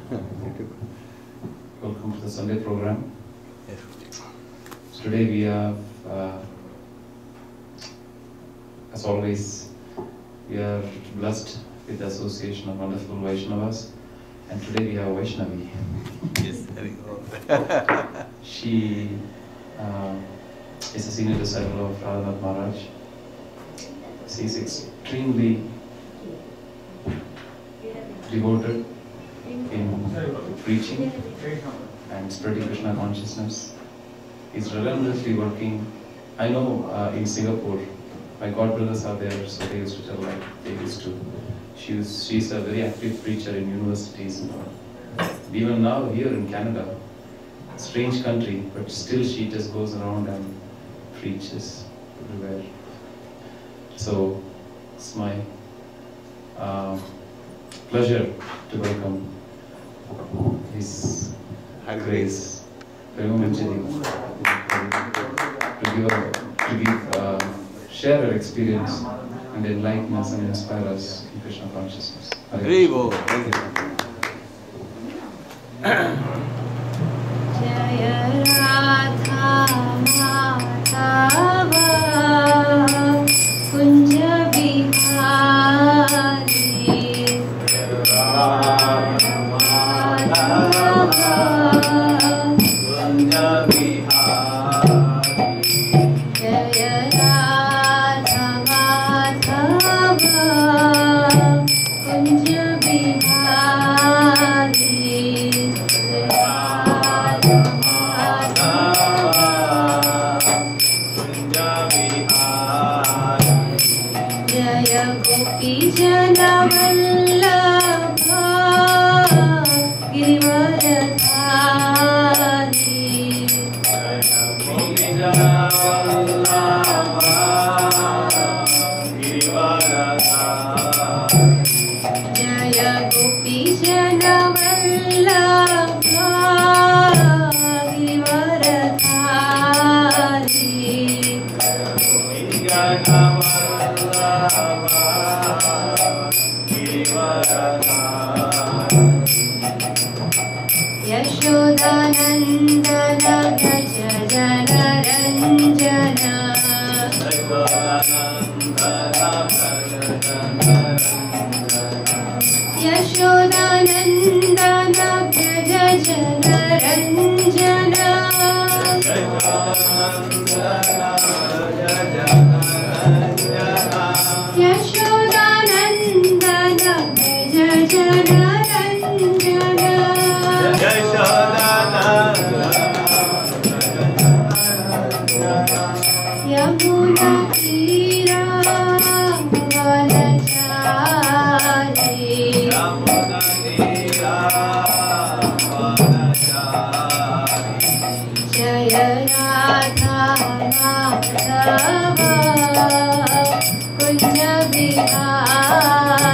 Welcome to the Sunday program. Today we have, as always, we are blessed with the association of wonderful Vaishnavas, and today we have Vaishnavi. Yes, there we go. She is a senior disciple of Radhanath Maharaj. She is extremely devoted in preaching and spreading Krishna consciousness. He's relentlessly working. I know in Singapore, my godbrothers are there, so they used to tell like they used to. She's a very active preacher in universities and all. Even now here in Canada, strange country, but still she just goes around and preaches everywhere. So it's my pleasure to welcome His Grace to share her experience and enlighten us and inspire us in Krishna consciousness. Haribo. Jaya Radha Madhava Kunja Bihari Radha Madhava Kunja Bihari Jaya Radha Madhava Kunja Bihari Jaya Gopi Jana Vallabha Girivaradhari Jaya Gopi Jana Vallabha Girivaradhari Jaya Gopi Jana Vallabha Girivaradhari Yashodanandana Gaja Jana Ranjana Yashodanandana Gaja Jana Ranjana Yashodanandana Gaja Jana Ranjana Yamuna Tira Valachari Jaya Radha Madhava Kunja Bihari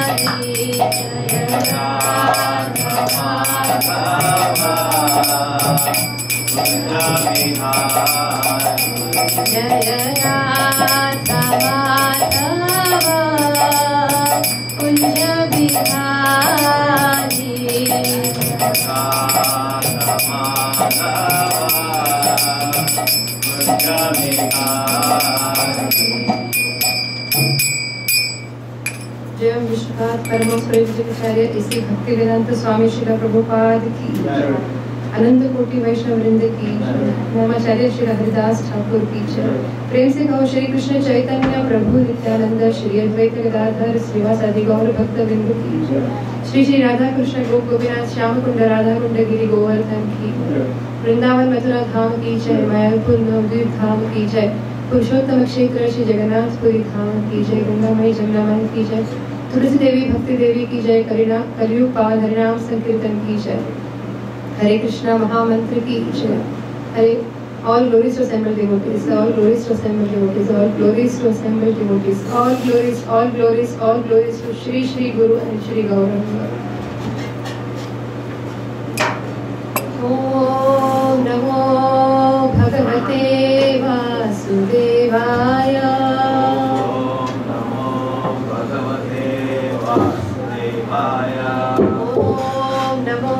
Jaya Radha Madhava Kunja Bihari Jaya Radha Madhava Kunja Bihari जय विश्वनाथ परम प्रेमचार्य इसी भक्ति वेदांत स्वामी श्री प्रभुपाद की अनंत कोटि वैष्णव वृंद की नामाचार्य श्री हरिदास ठाकुर की प्रेम से कहो श्री कृष्ण चैतन्य प्रभु नित्यानंद श्री अद्वैत गदाधर श्रीवासादि गौर भक्त वृंद की श्री श्री राधा कृष्ण गोपीनाथ श्याम कुंड राधा कुंड गिरि गोवर्धन की वृंदावन मथुरा धाम की जय मायापुर नवद्वीप धाम की जय पुरुषोत्तम क्षेत्र श्री जगन्नाथपुरी धाम की जय गंगामयी जमुनामयी की जय तुलसी देवी भक्ति देवी की जय कलयुग पाल हरिनाम संकीर्तन की जय हरे कृष्णा महामंत्र की जय हरे all glories to assembled devotees, all glories to assembled devotees, all glories to assembled devotees, all glories, all glories, all glories to Shri Shri Guru and Shri Gauranga. Om Namo Bhagavate Vasudevaya. Om Namo Bhagavate Vasudevaya. Om Namo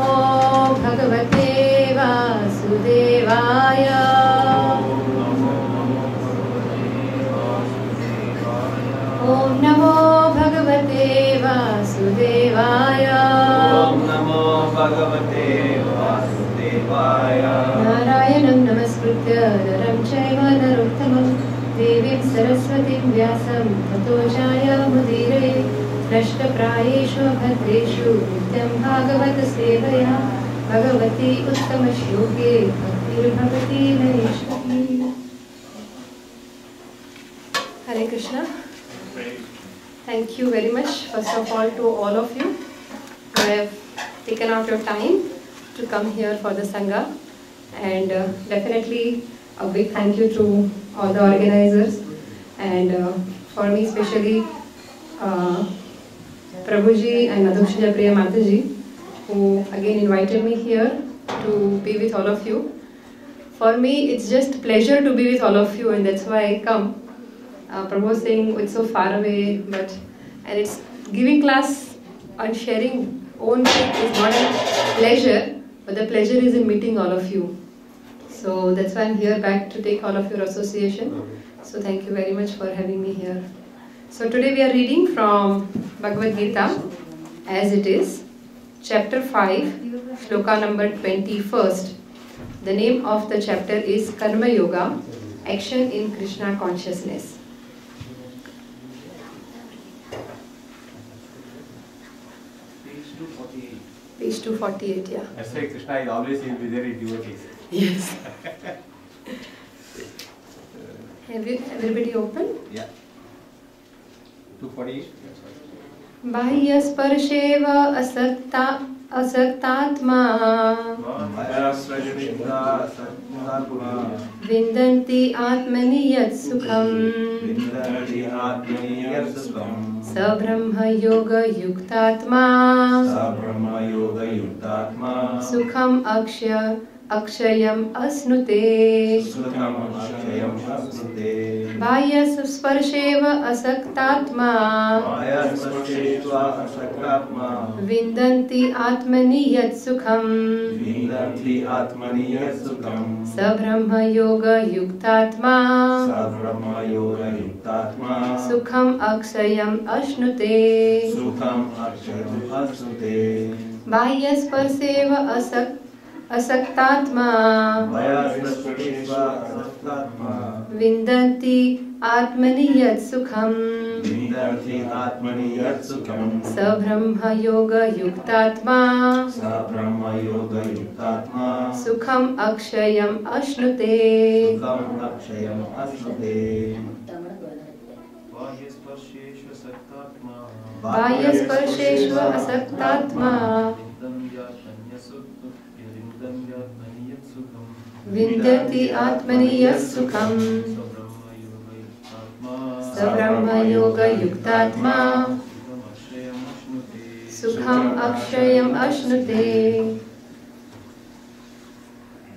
नरं चैव नरोत्तमं देवीं सरस्वतीं व्यासं ततो जयमुदीरये नष्टप्रायेषु भद्रेषु नित्यं भागवत सेवया Bhagwati उत्तमश्लोके भक्तिर्भवति नैष्ठकी. Hare Krishna. Thank you very much, first of all of you who have taken out your time to come here for the Sangha, and definitely a big thank you to all the organizers, and for me especially Prabhuji and Madhukshija Priya Mataji, who again invited me here to be with all of you. For me it's just pleasure to be with all of you, and that's why I come. Prabhu was saying it's so far away, and it's giving class and sharing own faith is not a pleasure, but the pleasure is in meeting all of you. So that's why I'm here back to take all of your association. So thank you very much for having me here. So today we are reading from Bhagavad Gita as it is, chapter 5, shloka number 21st. The name of the chapter is Karma Yoga, Action in Krishna Consciousness. Page 248, yeah. That's why Krishna is always in with their devotees. Yes. Have you everybody open? Yeah. 248. Bahya sparsheva asaktatma vindanti atmani yat sukham sabrahma yoga yuktatma sukham akshayam asnute. Bahya sparsheva asaktatma vindanti atmani yat sukham sabrahma yoga yuktatma sukham akshayam asnute. Bahya sparsheva asaktatma vindanti atmani yat sukham sabrahma yoga yuktatma sukham akshayam asnute. Bahya sparsheshva asaktatma vindati atmani yat sukham sabrahma yoga yuktatma sukham akshayam asnute.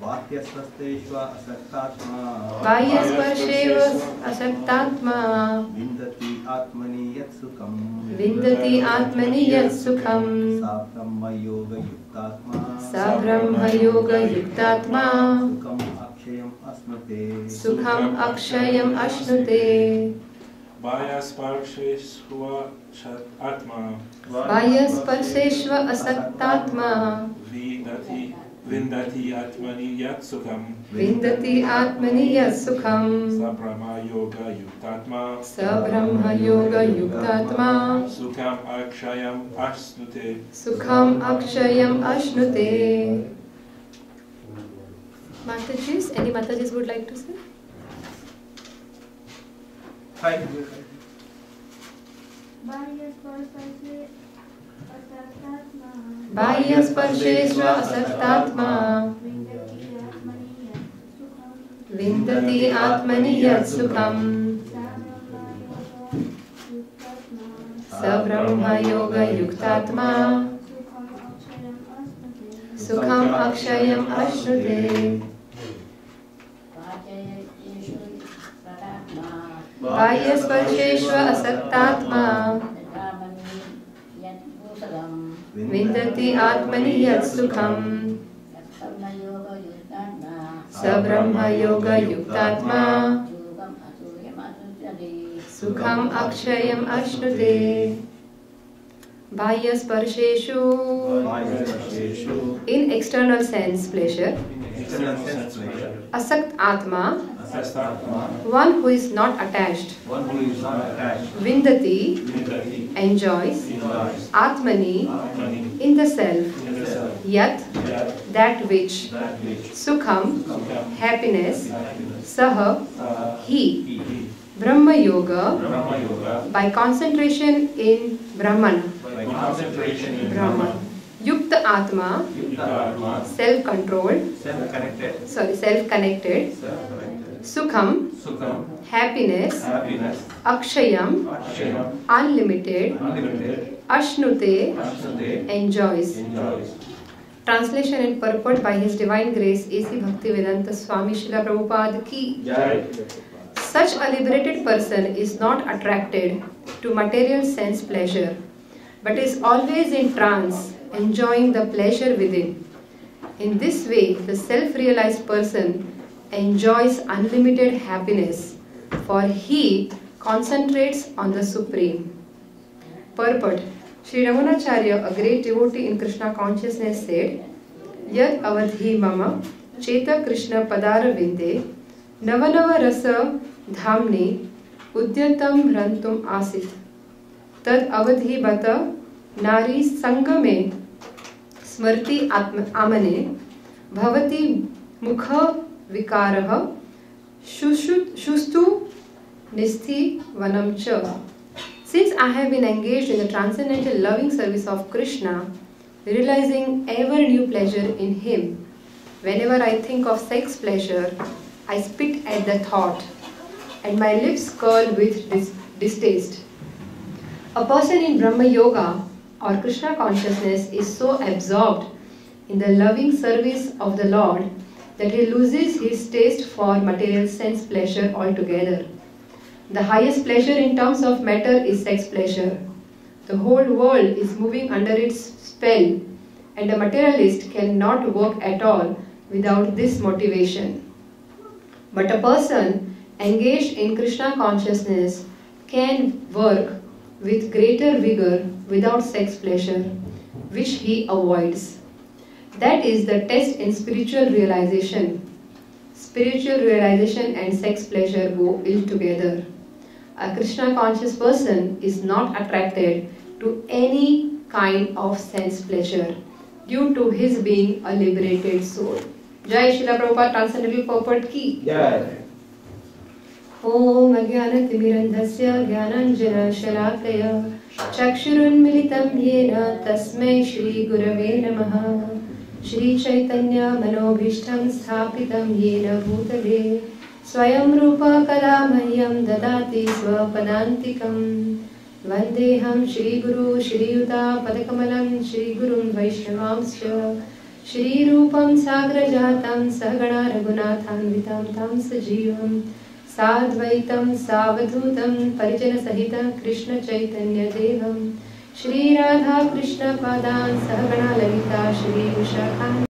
Bahya sparsheshva asaktatma vindati atmani yat sukham sabrahma yoga yuktatma sukham akshayam asnute. Bahya sparsheshva asaktatma vindati atmani yat sukham sabrahma yoga yuktatma sukham akshayam asnute. Matajis, any Matajis would like to say? Hi. Bahya sparsheshva asaktatma vindati atmani yat sukham sabrahma yoga yuktatma sukham akshayam asnute. Bahya sparsheshva asaktatma vindati atmani yat sukham sabrahma yoga yuktatma sukham akshayam asnute. Bahya sparsheshu, in external sense pleasure, external sense pleasure. Asakt Atma, Asasthatma, one who is not attached. one who is not attached. Vindati, Vindati, enjoys. enjoys. Atmani, Atmani, in the self. in the self. Yat, Yat, that which. that which. Sukham, Sukham, happiness. happiness. Saha, he. He. Brahma Yoga, Brahma Yoga, by concentration in Brahman. by concentration in Brahman. Yukta Atma, Yukta Atma, self-controlled, self-connected. self-connected. Self-connected. Sukham, Sukham, happiness. happiness. Akshayam, Akshayam, unlimited. unlimited. Ashnute, Ashnute, enjoys. enjoys. Translation and purport by His Divine Grace A.C. Bhaktivedanta Swami Srila Prabhupada ki. Jai. Such a liberated person is not attracted to material sense pleasure, but is always in trance, enjoying the pleasure within. In this way, the self-realized person enjoys unlimited happiness, for he concentrates on the Supreme. Purport. Sri Ramanacharya, a great devotee in Krishna consciousness, said, Yad avadhi mama cheta Krishna padara vinde navanava rasa dhamni udyatam hrantum asit tad avadhi bata nari sangame smrti amane bhavati mukha vikarah shustu nisti vanam cha. Since I have been engaged in the transcendental loving service of Krishna, realizing ever new pleasure in him, whenever I think of sex pleasure, I spit at the thought, and my lips curl with distaste. A person in Brahma Yoga or Krishna consciousness is so absorbed in the loving service of the Lord that he loses his taste for material sense pleasure altogether. The highest pleasure in terms of matter is sex pleasure. The whole world is moving under its spell, and a materialist cannot work at all without this motivation. But a person engaged in Krishna consciousness can work with greater vigor without sex pleasure, which he avoids. That is the test in spiritual realization. Spiritual realization and sex pleasure go ill together. A Krishna conscious person is not attracted to any kind of sense pleasure due to his being a liberated soul. Jai Srila Prabhupada Transcendental Purport ki. Jai. Om Ajnanatimirandhasya Jnananjana Shalakaya Chakshurunmilitam Yena Tasmai Shri Gurave Namaha Shri Chaitanya Manobhishtam Sthapitam Yena Bhutale Swayam Rupa Kalamayam Dadati Swapadantikam Vandeham Shri Guru Shri Yuta Padakamalam Shri Gurum Vaishnavamscha Shri Rupam Sagrajatam Sahagana Raghunathan Vitam Tam Sajivam Sadvaitam Savadhutam Parijana Sahita Krishna Chaitanya Devam Shri Radha Krishna Padan Sahagana Lalita Shri Vishakhan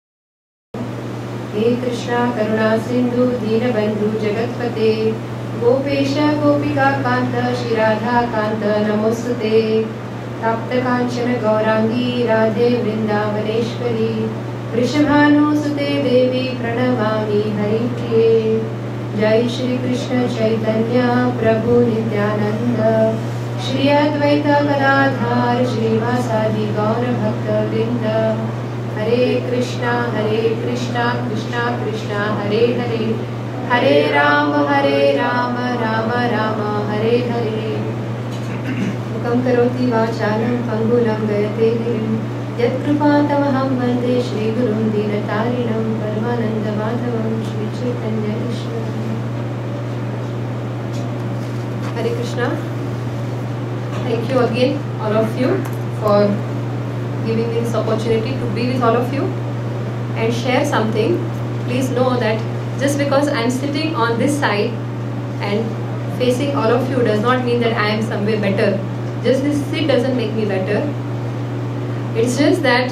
He Krishna Karuna Sindhu Deenabandhu Jagatpate Gopesha Gopika Kanta Shri Radha Kanta Namostate Tapta Kanchana Gaurangi Radhe Vrindavaneshwari Vrishabhanu Sute Devi Pranamami Haripriye Jai Shri Krishna Chaitanya Prabhu Nityananda Shri Advaita Gadadhar Shri Vasadi Gaura Bhakta Vrinda Hare Krishna Krishna Krishna Hare Hare Hare Rama Rama Rama Hare Hare Mukam karoti vachalam pangulam gayate girim Yat kripatamaham vande Shri Gurum Dinatarinam Paramananda Madhavam Shri Chaitanya Ishwaram Hare Krishna. Thank you again all of you for giving me this opportunity to be with all of you and share something. Please know that just because I am sitting on this side and facing all of you does not mean that I am somewhere better. Just this seat doesn't make me better. It's just that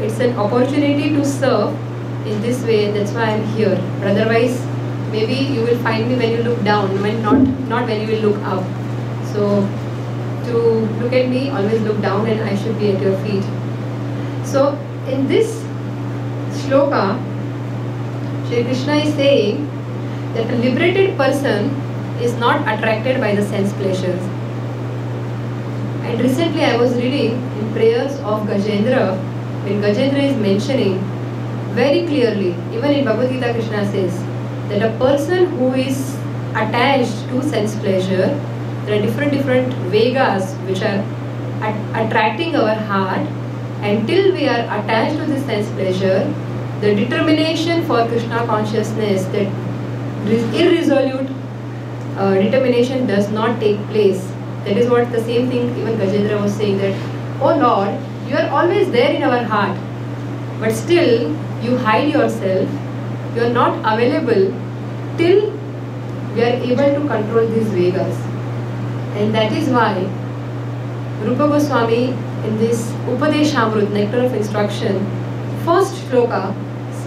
it's an opportunity to serve in this way. That's why I am here. But otherwise, maybe you will find me when you look down, when not when you will look up. So to look at me, always look down and I should be at your feet. So in this shloka, Shri Krishna is saying that a liberated person is not attracted by the sense pleasures. And recently I was reading in prayers of Gajendra, when Gajendra is mentioning very clearly, even in Bhagavad Gita, Krishna says that a person who is attached to sense pleasure, there are different vegas which are attracting our heart. Until we are attached to the sense pleasure, the determination for Krishna consciousness, that irresolute determination does not take place. That is what the same thing even Gajendra was saying, that, oh Lord, you are always there in our heart, but still you hide yourself, you are not available till we are able to control these vegas. And that is why Rupa Goswami in this Upadeshamrut, Nectar of Instruction, first shloka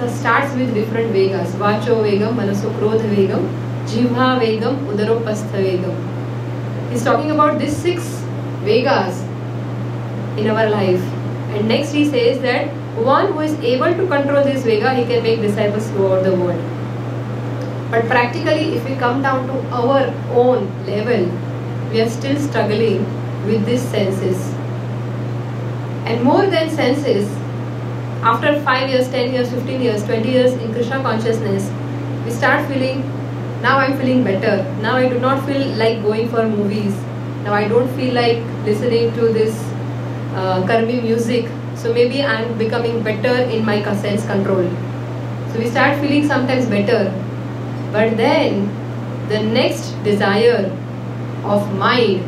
starts with different vegas. Vacho vegam, manaso krodha vegam, jivha vegam, udaropastha vegam. He is talking about these 6 vegas in our life. And next he says that one who is able to control this vega, he can make disciples throughout the world. But practically, if we come down to our own level, we are still struggling with these senses. And more than senses, after 5 years, 10 years, 15 years, 20 years in Krishna consciousness, we start feeling, now I am feeling better. Now I do not feel like going for movies. Now I don't feel like listening to this karmi music. So maybe I am becoming better in my sense control. So we start feeling sometimes better. But then the next desire of mind,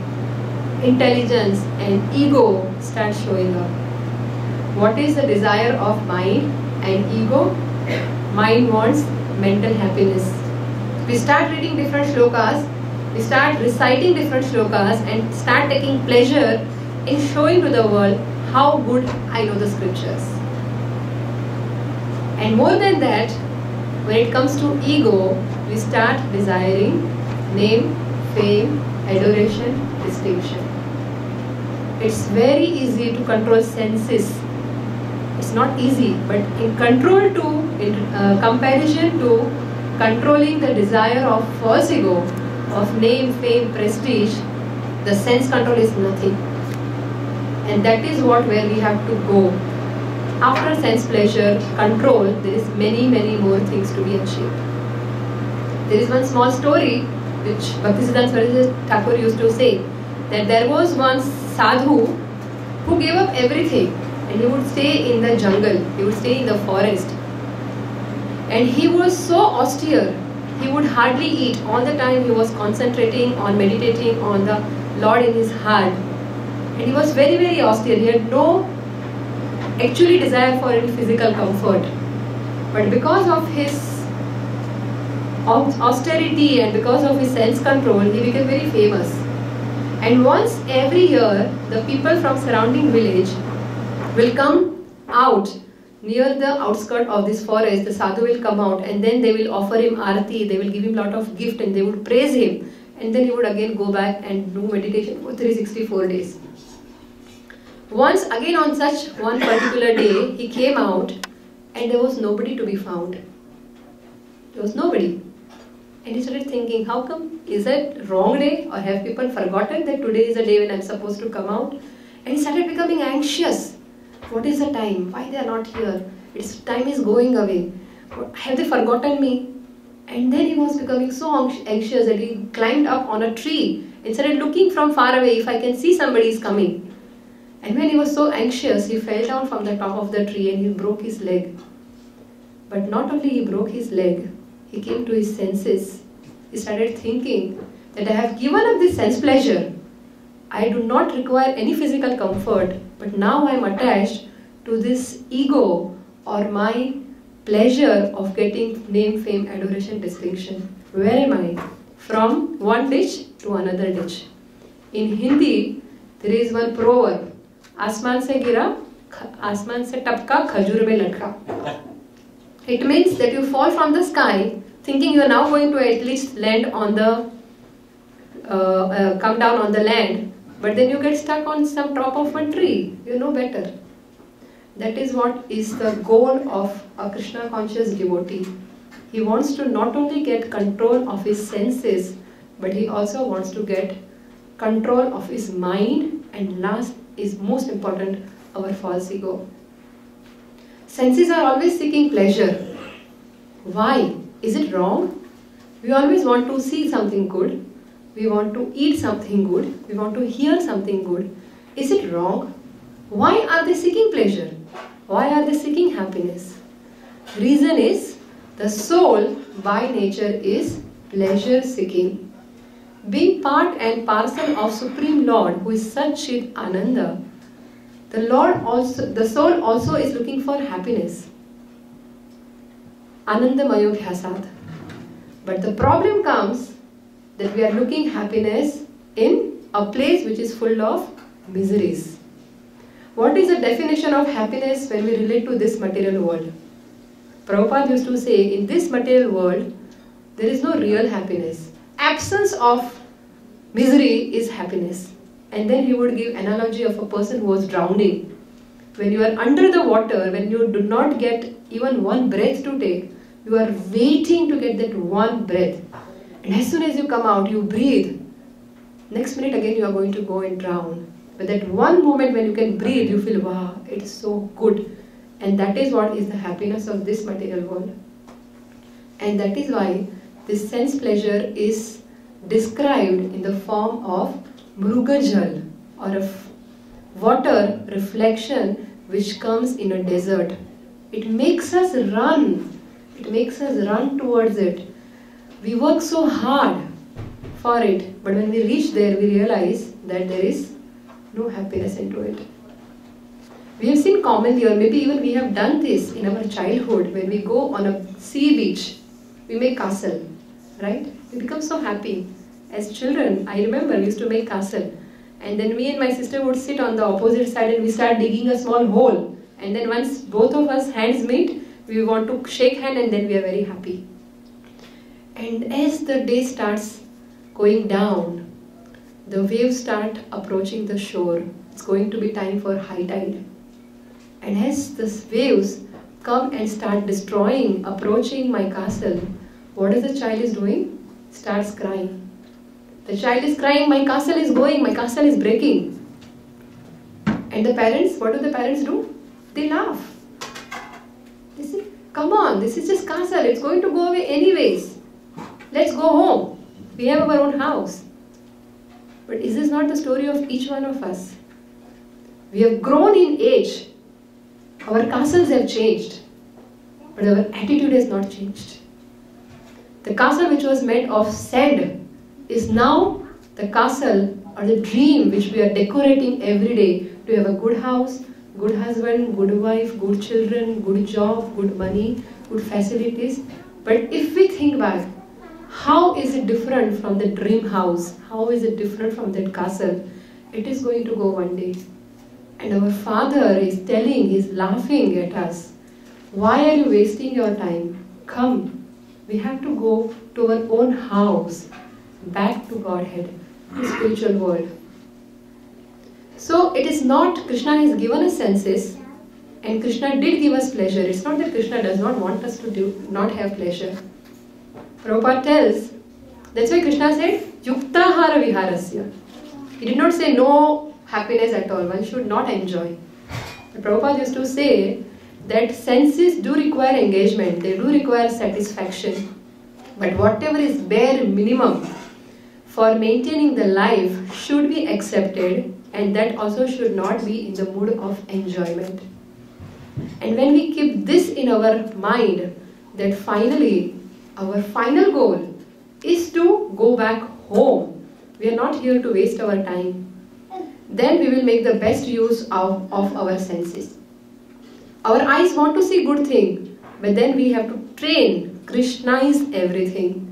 intelligence and ego starts showing up. What is the desire of mind and ego? Mind wants mental happiness. We start reading different shlokas, we start reciting different shlokas and start taking pleasure in showing to the world how good I know the scriptures. And more than that, when it comes to ego, we start desiring name, fame, adoration, distinction. It's very easy to control senses. It's not easy, but in comparison to controlling the desire of false ego, of name, fame, prestige, the sense control is nothing. And that is where we have to go. After sense pleasure control, there is many more things to be achieved. There is one small story which Bhaktisiddhanta Saraswati Thakur used to say, that there was one sadhu who gave up everything and he would stay in the jungle, he would stay in the forest. And he was so austere, he would hardly eat. All the time he was concentrating on meditating on the Lord in his heart. And he was very austere. He had no actually desire for any physical comfort. But because of his austerity and because of his sense control, he became very famous. And once every year, the people from surrounding village will come out near the outskirts of this forest. The sadhu will come out and then they will offer him arati, they will give him lot of gift and they would praise him. And then he would again go back and do meditation for 364 days. Once again on such one particular day, he came out and there was nobody to be found. There was nobody. And he started thinking, how come? Is it wrong day? Or have people forgotten that today is the day when I am supposed to come out? And he started becoming anxious. What is the time? Why they are not here? Time is going away. Have they forgotten me? And then he was becoming so anxious that he climbed up on a tree and started looking from far away if I can see somebody is coming. And when he was so anxious, he fell down from the top of the tree and he broke his leg. But not only he broke his leg, he came to his senses. He started thinking that I have given up this sense pleasure. I do not require any physical comfort, but now I am attached to this ego or my pleasure of getting name, fame, adoration, distinction. Where am I? From one ditch to another ditch. In Hindi, there is one proverb. Asman se gira, asman se tapka, khajur mein latka. It means that you fall from the sky thinking you are now going to at least land on the, come down on the land, but then you get stuck on some top of a tree. You know better. That is what is the goal of a Krishna conscious devotee. He wants to not only get control of his senses, but he also wants to get control of his mind, and last is most important, our false ego. Senses are always seeking pleasure. Why? Is it wrong? We always want to see something good. We want to eat something good. We want to hear something good. Is it wrong? Why are they seeking pleasure? Why are they seeking happiness? Reason is, the soul by nature is pleasure seeking. Being part and parcel of Supreme Lord, who is Satchit Ananda, the soul also is looking for happiness. Anandamayo Bhyasat. But the problem comes that we are looking happiness in a place which is full of miseries. What is the definition of happiness when we relate to this material world? Prabhupada used to say, in this material world, there is no real happiness. Absence of misery is happiness. And then he would give analogy of a person who was drowning. When you are under the water, when you do not get even one breath to take, you are waiting to get that one breath. And as soon as you come out, you breathe. Next minute again you are going to go and drown. But that one moment when you can breathe, you feel, wow, it's so good. And that is what is the happiness of this material world. And that is why this sense pleasure is described in the form of Mrugajal, or a water reflection which comes in a desert. It makes us run. It makes us run towards it. We work so hard for it, but when we reach there, we realize that there is no happiness into it. We have seen commonly, or maybe even we have done this in our childhood, when we go on a sea beach, we make castle, right? We become so happy. As children, I remember we used to make castle, and then me and my sister would sit on the opposite side and we start digging a small hole, and then once both of us hands meet, we want to shake hand, and then we are very happy. And as the day starts going down, the waves start approaching the shore. It's going to be time for high tide. And as the waves come and start destroying, approaching my castle, what is the child is doing? Starts crying. The child is crying, my castle is going, my castle is breaking. And the parents, what do the parents do? They laugh. They say, come on, this is just castle, it's going to go away anyways. Let's go home. We have our own house. But is this not the story of each one of us? We have grown in age. Our castles have changed, but our attitude has not changed. The castle which was made of sand is now the castle or the dream which we are decorating every day to have a good house, good husband, good wife, good children, good job, good money, good facilities. But if we think back, how is it different from the dream house? How is it different from that castle? It is going to go one day. And our father is telling, he's laughing at us. Why are you wasting your time? Come, we have to go to our own house, back to Godhead, the spiritual world. So it is not, Krishna has given us senses, and Krishna did give us pleasure. It's not that Krishna does not want us to not have pleasure. Prabhupada tells, that's why Krishna said, Yuktahara Viharasya. He did not say no happiness at all, one should not enjoy. But Prabhupada used to say that senses do require engagement, they do require satisfaction. But whatever is bare minimum for maintaining the life should be accepted, and that also should not be in the mood of enjoyment. And when we keep this in our mind, that finally our final goal is to go back home. We are not here to waste our time. Then we will make the best use of our senses. Our eyes want to see good things, but then we have to train, Krishnaize everything.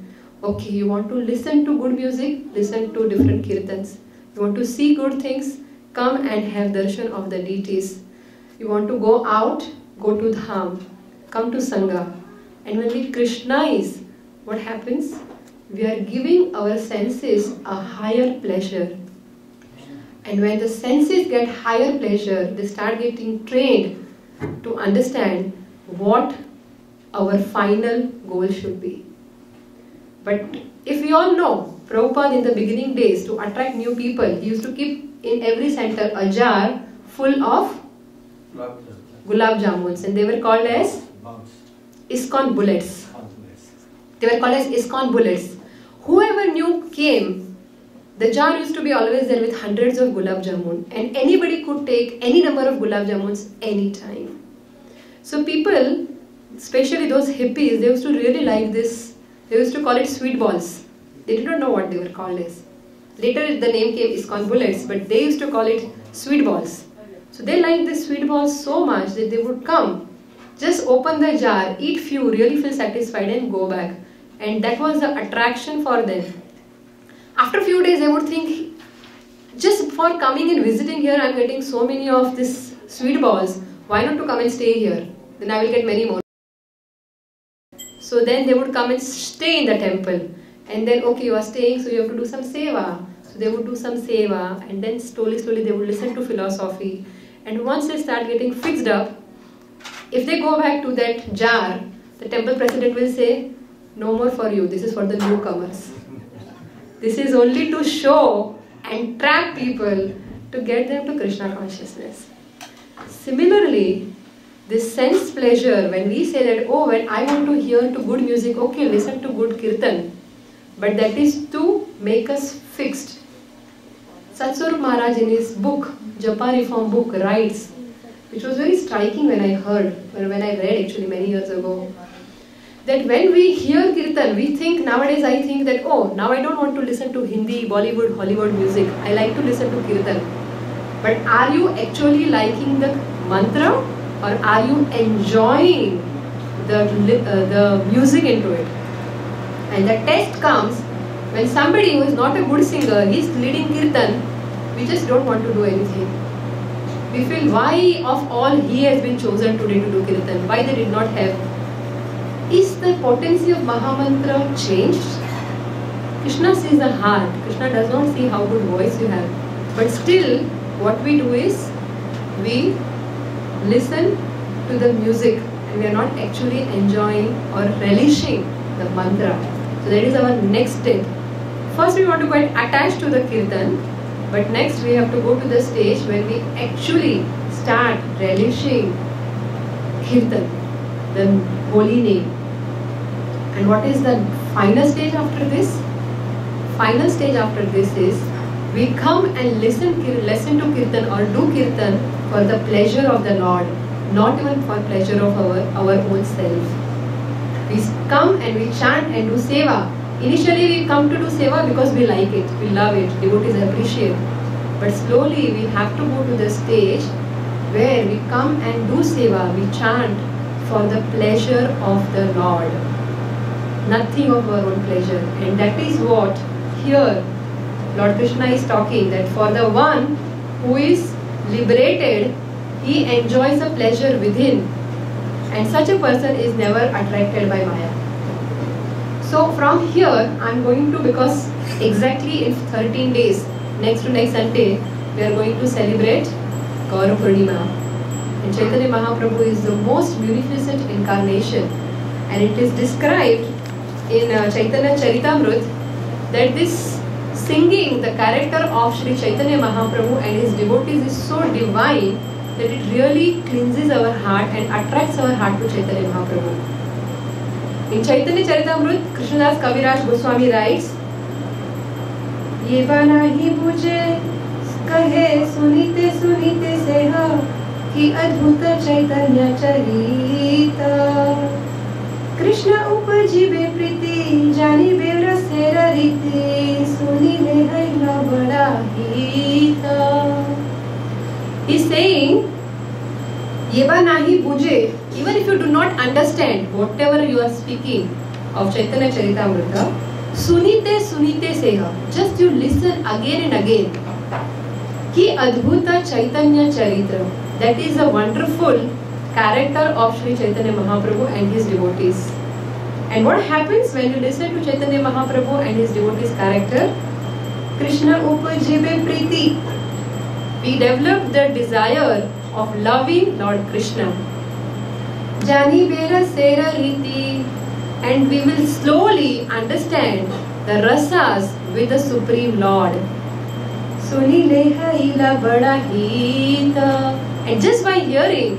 Okay, you want to listen to good music, listen to different kirtans. You want to see good things, come and have darshan of the deities. You want to go out, go to Dham, come to Sangha. And when we Krishnaize, what happens? We are giving our senses a higher pleasure. And when the senses get higher pleasure, they start getting trained to understand what our final goal should be. But if we all know, Prabhupada in the beginning days, to attract new people, he used to keep in every center a jar full of gulab jamuns, and they were called as ISKCON bullets. They were called as ISKCON bullets. Whoever new came, the jar used to be always there with hundreds of gulab jamun, and anybody could take any number of gulab jamuns anytime. So people, especially those hippies, they used to really like this. They used to call it sweet balls. They did not know what they were called as. Later the name came ISKCON bullets, but they used to call it sweet balls. So they liked the sweet balls so much that they would come, just open the jar, eat few, really feel satisfied and go back. And that was the attraction for them. After a few days they would think, just for coming and visiting here, I am getting so many of these sweet balls, why not to come and stay here? Then I will get many more. So then they would come and stay in the temple. And then, okay, you are staying, so you have to do some seva. So they would do some seva, and then slowly they would listen to philosophy. And once they start getting fixed up, if they go back to that jar, the temple president will say, no more for you, this is for the newcomers. This is only to show and trap people to get them to Krishna consciousness. Similarly, this sense pleasure, when we say that, oh, when I want to hear to good music, okay, listen to good kirtan. But that is to make us fixed. Satswarup Maharaj in his book, Japa Reform book, writes, which was very striking when I heard, when I read actually many years ago, that when we hear kirtan, we think, nowadays I think that, oh, now I don't want to listen to Hindi, Bollywood, Hollywood music. I like to listen to kirtan. But are you actually liking the mantra, or are you enjoying the music into it? And the test comes when somebody who is not a good singer is leading kirtan, we just don't want to do anything. We feel, why of all he has been chosen today to do kirtan? Why they did not have? Is the potency of Mahamantra changed? Krishna sees the heart. Krishna does not see how good voice you have. But still, what we do is, we listen to the music and we are not actually enjoying or relishing the mantra. So that is our next step. First we want to get attached to the kirtan, but next we have to go to the stage where we actually start relishing kirtan, the holy name. And what is the final stage after this? Final stage after this is, we come and listen to kirtan or do kirtan for the pleasure of the Lord, not even for pleasure of our own self. We come and we chant and do seva. Initially we come to do seva because we like it, we love it, devotees appreciate. But slowly we have to go to the stage where we come and do seva, we chant for the pleasure of the Lord, nothing of our own pleasure. And that is what here Lord Krishna is talking, that for the one who is liberated, he enjoys a pleasure within, and such a person is never attracted by Maya. So from here I am going to, because exactly in 13 days, next to next Sunday, we are going to celebrate Gaura Purnima. And Chaitanya Mahaprabhu is the most munificent incarnation, and it is described in Chaitanya Charitamrut that this singing the character of Sri Chaitanya Mahaprabhu and his devotees is so divine that it really cleanses our heart and attracts our heart to Chaitanya Mahaprabhu. In Chaitanya Charitamrut, Krishnadas Kaviraj Goswami writes, Ye banahi buje kahe sunite sunite seha ki adbhuta Chaitanya Charita Krishna upajibe priti jani bevra sera riti sunile haila bada hita. He's saying, Yeva nahi buje, even if you do not understand whatever you are speaking of Chaitanya Charitamrita, sunite sunite seha, just you listen again and again. Ki adbhuta Chaitanya Charitra, that is a wonderful character of Sri Chaitanya Mahaprabhu and his devotees. And what happens when you listen to Chaitanya Mahaprabhu and his devotees' character? Krishna upajibe priti. We develop the desire of loving Lord Krishna. Jani Vera Sera Riti, and we will slowly understand the rasas with the Supreme Lord. Suni leha ila bada hita, and just by hearing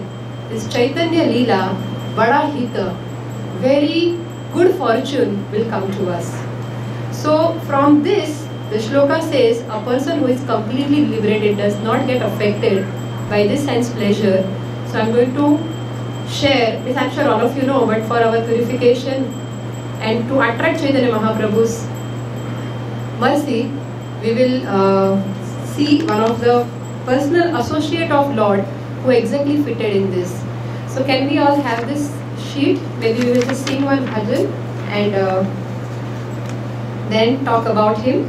this Chaitanya Leela, bada hita, very good fortune will come to us. So from this, the shloka says a person who is completely liberated does not get affected by this sense pleasure. So I am going to share this. I am sure all of you know, but for our purification and to attract Chaitanya Mahaprabhu's mercy, we will see one of the personal associate of Lord who exactly fitted in this. So can we all have this sheet? Maybe we will just sing one bhajan and then talk about him.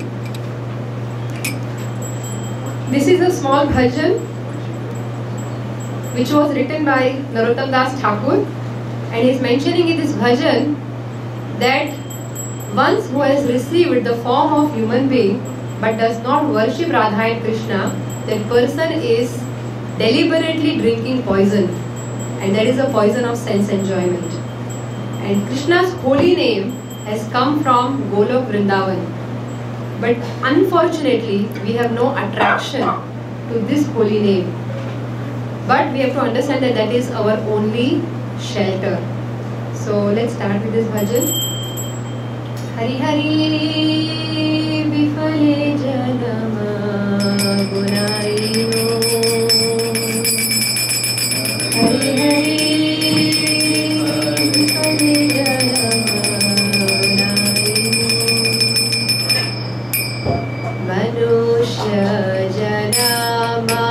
This is a small bhajan which was written by Narottam Das Thakur, and he is mentioning in this bhajan that once who has received the form of human being but does not worship Radha and Krishna, that person is deliberately drinking poison, and that is a poison of sense enjoyment. And Krishna's holy name has come from Golok Vrindavan, but unfortunately we have no attraction to this holy name. But we have to understand that that is our only shelter. So let's start with this bhajan. Hari Hari Bifale Janama Gunaino, Hari Hari Bifale Janama Gunaino, Manushya Janama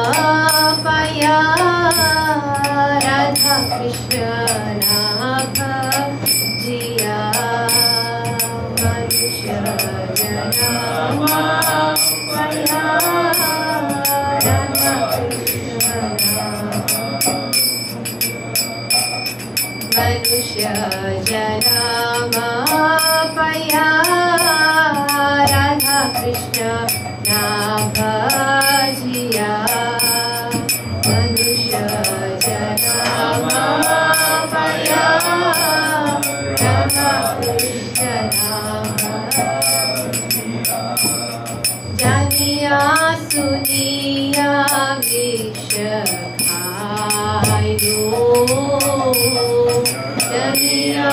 Paya Radha Krishna Nabha Jiya, Manushya Janama Paya Radha Krishna Nabha, Manushya Janama Paya Radha Krishna Nabha Jiya, Manushya Janama Paya Radha Krishna Nabha, Janiya Suniya Vishakhayo, Janiya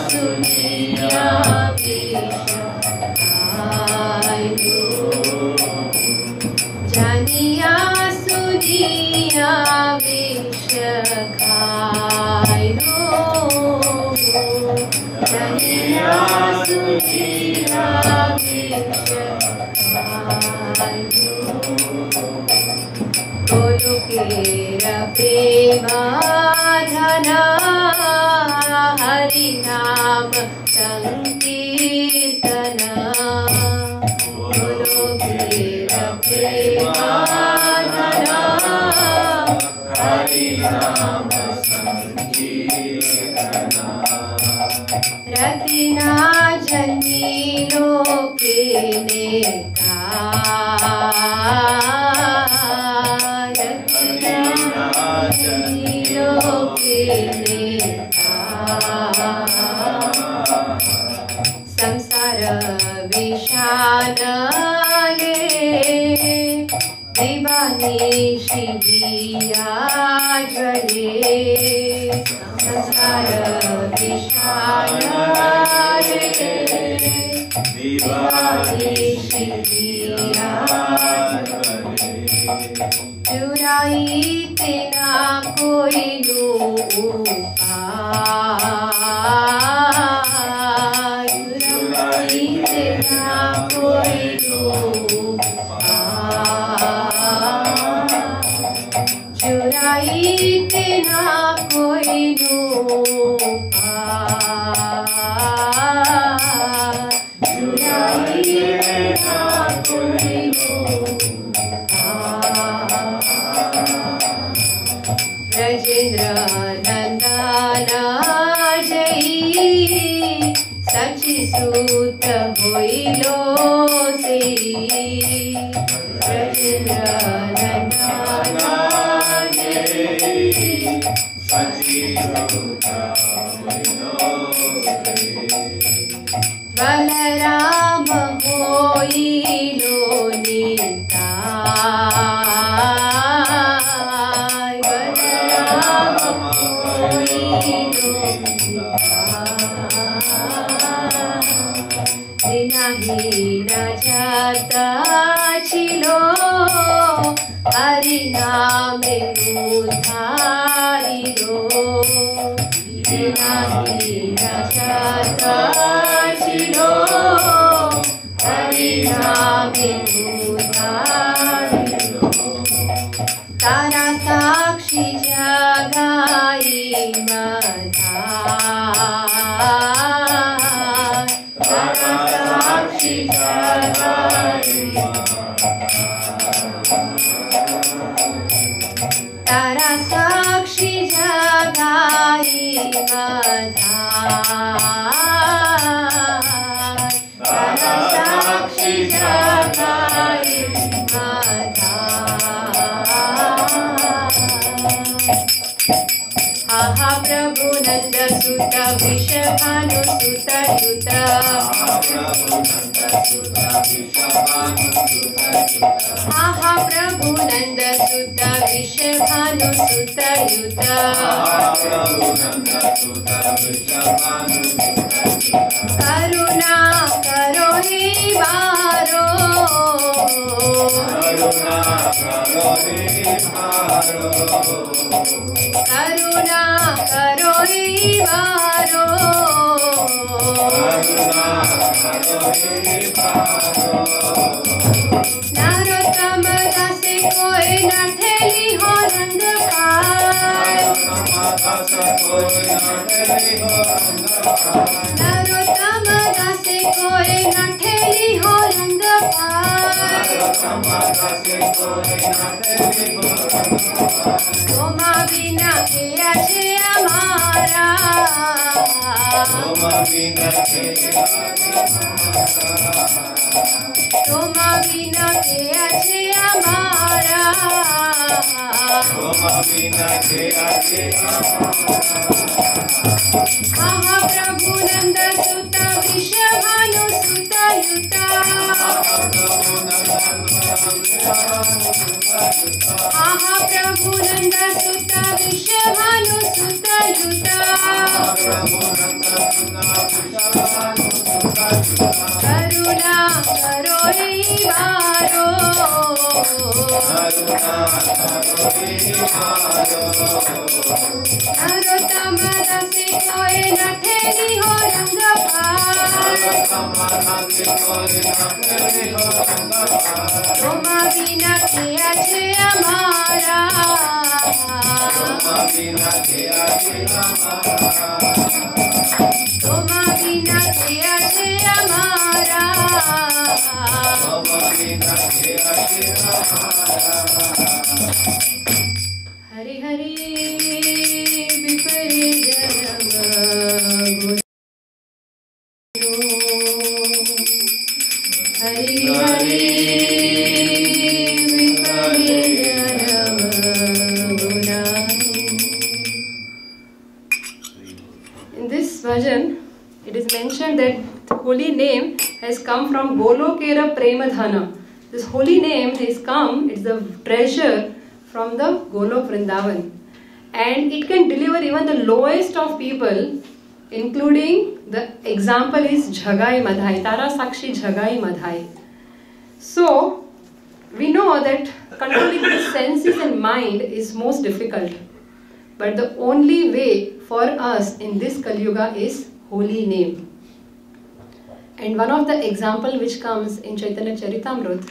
Suniya Vishakhayo, Janiya Suniya Vishakhayo, Janiya Suniya Vishakhayo, Golokera Premadhana Harinam Sankirtana, Golokera Premadhana Harinam Sankirtana, Ratina Jani Loke Neka, Samsara Vishanale Divani Shiviya Jale, Samsara Vishanale Divani Shiviya Jale, Churai tena koi no upay, Churai tena koi no upay, Churai tena koi no upay, Churai tena koi no upay, Rajendra Nandana Jai, Sachi Sutta Hoilo Sei, Rajendra Nandana Jai, Sachi Sutta রাজাতা ছিল হরি নামে উদ্ধারিল রাজাতা ছিল হরি নামে উদ্ধারিল তারা সাক্ষী জাগাই মাধা तारा साक्षी जगाई माधा तारा साक्षी जगाई माधा आहा प्रभु नंद सुत विषभानु सुत युत आहा प्रभु नंद सुत विषभानु सुत युत करुणा करो हे बारो करुणा करो हे बारो नरोत्तम दासे कोई न ठेली हो रंग पाय नरोत्तम दासे कोई न ठेली हो रंग पाय तोमा बिना के अच्छे हमारा तोमा बिना के अच्छे हमारा आहा प्रभु नंद सुत विषभानु सुत युता आहा प्रभु नंद सुत विषभानु सुत युता करुणा करो हे बारो नरोत्तम दासे कोई न ठेली हो रंग पाय तोमा बिना के अच्छे हमारा तोमा बिना के अच्छे हमारा हरि हरि विपरि जन्म हरि हरि विपरि जन्म In this version, it is mentioned that the holy name has come from Golokera Premadhana. This holy name has come, it's a treasure from the Golok Vrindavan. And it can deliver even the lowest of people, including the example is Jhagai Madhai, Tara Sakshi Jhagai Madhai. So, we know that controlling the senses and mind is most difficult. But the only way for us in this Kali Yuga is holy name. And one of the example which comes in Chaitanya Charitamrut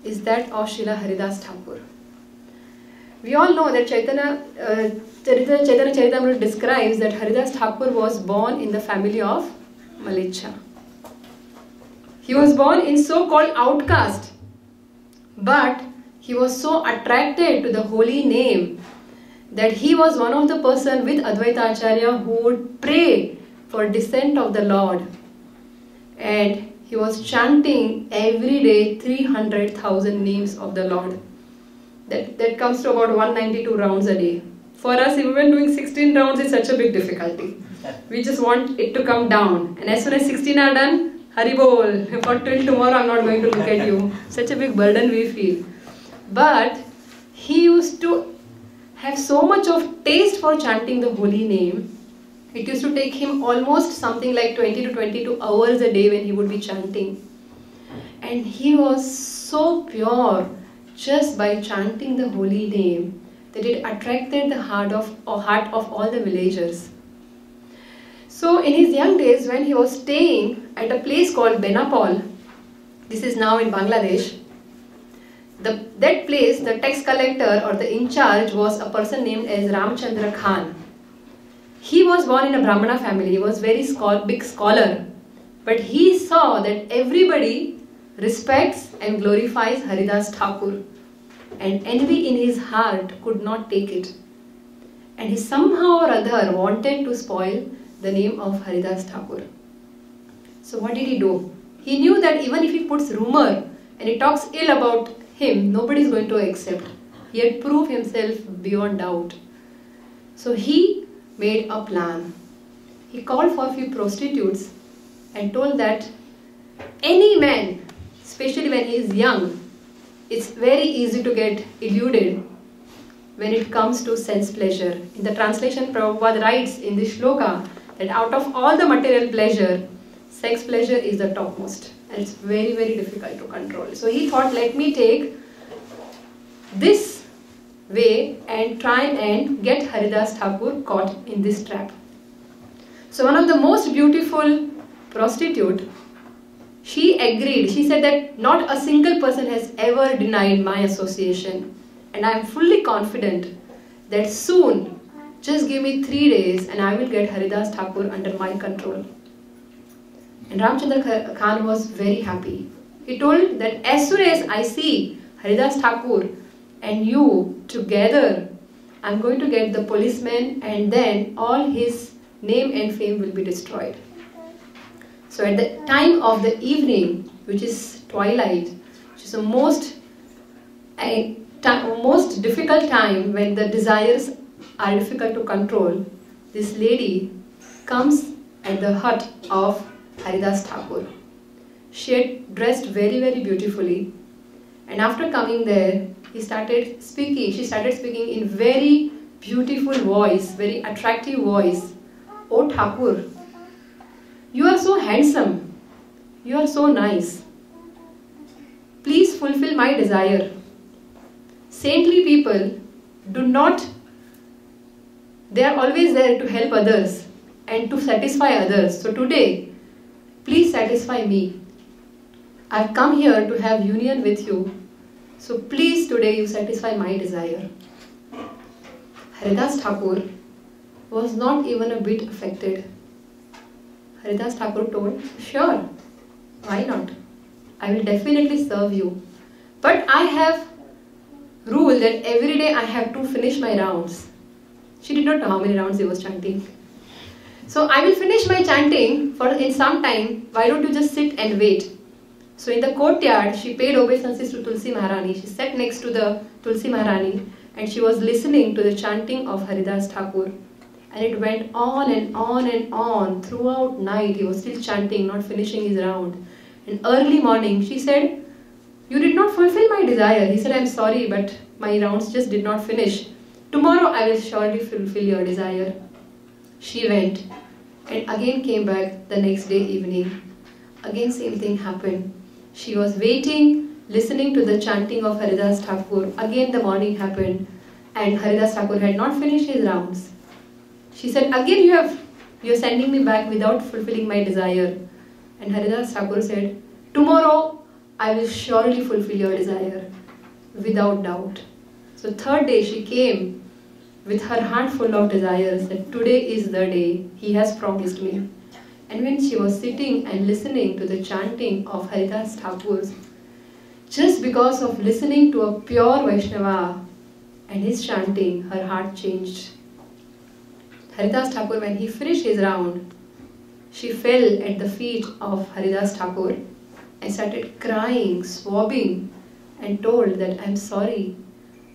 is that of Srila Haridas Thakur. We all know that Chaitanya Charitamrut describes that Haridas Thakur was born in the family of Malicha. He was born in so-called outcast, but he was so attracted to the holy name that he was one of the person with Advaita Acharya who would pray for descent of the Lord. And he was chanting every day 300,000 names of the Lord. That comes to about 192 rounds a day. For us, even doing 16 rounds is such a big difficulty. We just want it to come down. And as soon as 16 are done, Hari Bol, for till tomorrow I'm not going to look at you. Such a big burden we feel. But he used to have so much of taste for chanting the holy name. It used to take him almost something like 20 to 22 hours a day when he would be chanting. and he was so pure just by chanting the holy name that it attracted the heart of all the villagers. So in his young days, when he was staying at a place called Benapol, this is now in Bangladesh, that place, the tax collector or the in charge was a person named as Ramchandra Khan. He was born in a Brahmana family, he was very big scholar, but he saw that everybody respects and glorifies Haridas Thakur, and envy in his heart could not take it. And he somehow or other wanted to spoil the name of Haridas Thakur. So what did he do? He knew that even if he puts rumor and he talks ill about him, nobody is going to accept. He had proved himself beyond doubt. So he made a plan. He called for a few prostitutes and told that any man, especially when he is young, it's very easy to get eluded when it comes to sense pleasure. In the translation, Prabhupada writes in this shloka that out of all the material pleasure, sex pleasure is the topmost, and it's very, very difficult to control. So he thought, let me take this way and try and get Haridas Thakur caught in this trap. So one of the most beautiful prostitute, she agreed. She said that not a single person has ever denied my association, and I am fully confident that soon, just give me 3 days and I will get Haridas Thakur under my control. And Ramchandra Khan was very happy. He told that as soon as I see Haridas Thakur and you together, I am going to get the policeman, and then all his name and fame will be destroyed. So at the time of the evening, which is twilight, which is the most difficult time when the desires are difficult to control, this lady comes at the hut of Haridas Thakur. She had dressed very, very beautifully, and after coming there, she started speaking in very beautiful voice, very attractive voice. "Oh Thakur, you are so handsome, you are so nice. Please fulfill my desire. Saintly people they are always there to help others and to satisfy others. So today, please satisfy me. I've come here to have union with you. So please today you satisfy my desire." Haridas Thakur was not even a bit affected. Haridas Thakur told, "Sure, why not? I will definitely serve you. But I have rule that every day I have to finish my rounds." She did not know how many rounds he was chanting. "So I will finish my chanting in some time. Why don't you just sit and wait?" So in the courtyard, she paid obeisances to Tulsi Maharani. She sat next to the Tulsi Maharani and she was listening to the chanting of Haridas Thakur. And it went on and on and on throughout night. He was still chanting, not finishing his round. And early morning, she said, "You did not fulfill my desire." He said, "I'm sorry, but my rounds just did not finish. Tomorrow I will surely fulfill your desire." She went and again came back the next day evening. Again same thing happened. She was waiting, listening to the chanting of Haridas Thakur. Again the morning happened and Haridas Thakur had not finished his rounds. She said, "Again you're sending me back without fulfilling my desire." And Haridas Thakur said, "Tomorrow I will surely fulfill your desire, without doubt." So third day she came with her heart full of desires that today is the day, he has promised me. And when she was sitting and listening to the chanting of Haridas Thakur, just because of listening to a pure Vaishnava and his chanting, her heart changed. Haridas Thakur, when he finished his round, she fell at the feet of Haridas Thakur and started crying, sobbing, and told that, "I'm sorry,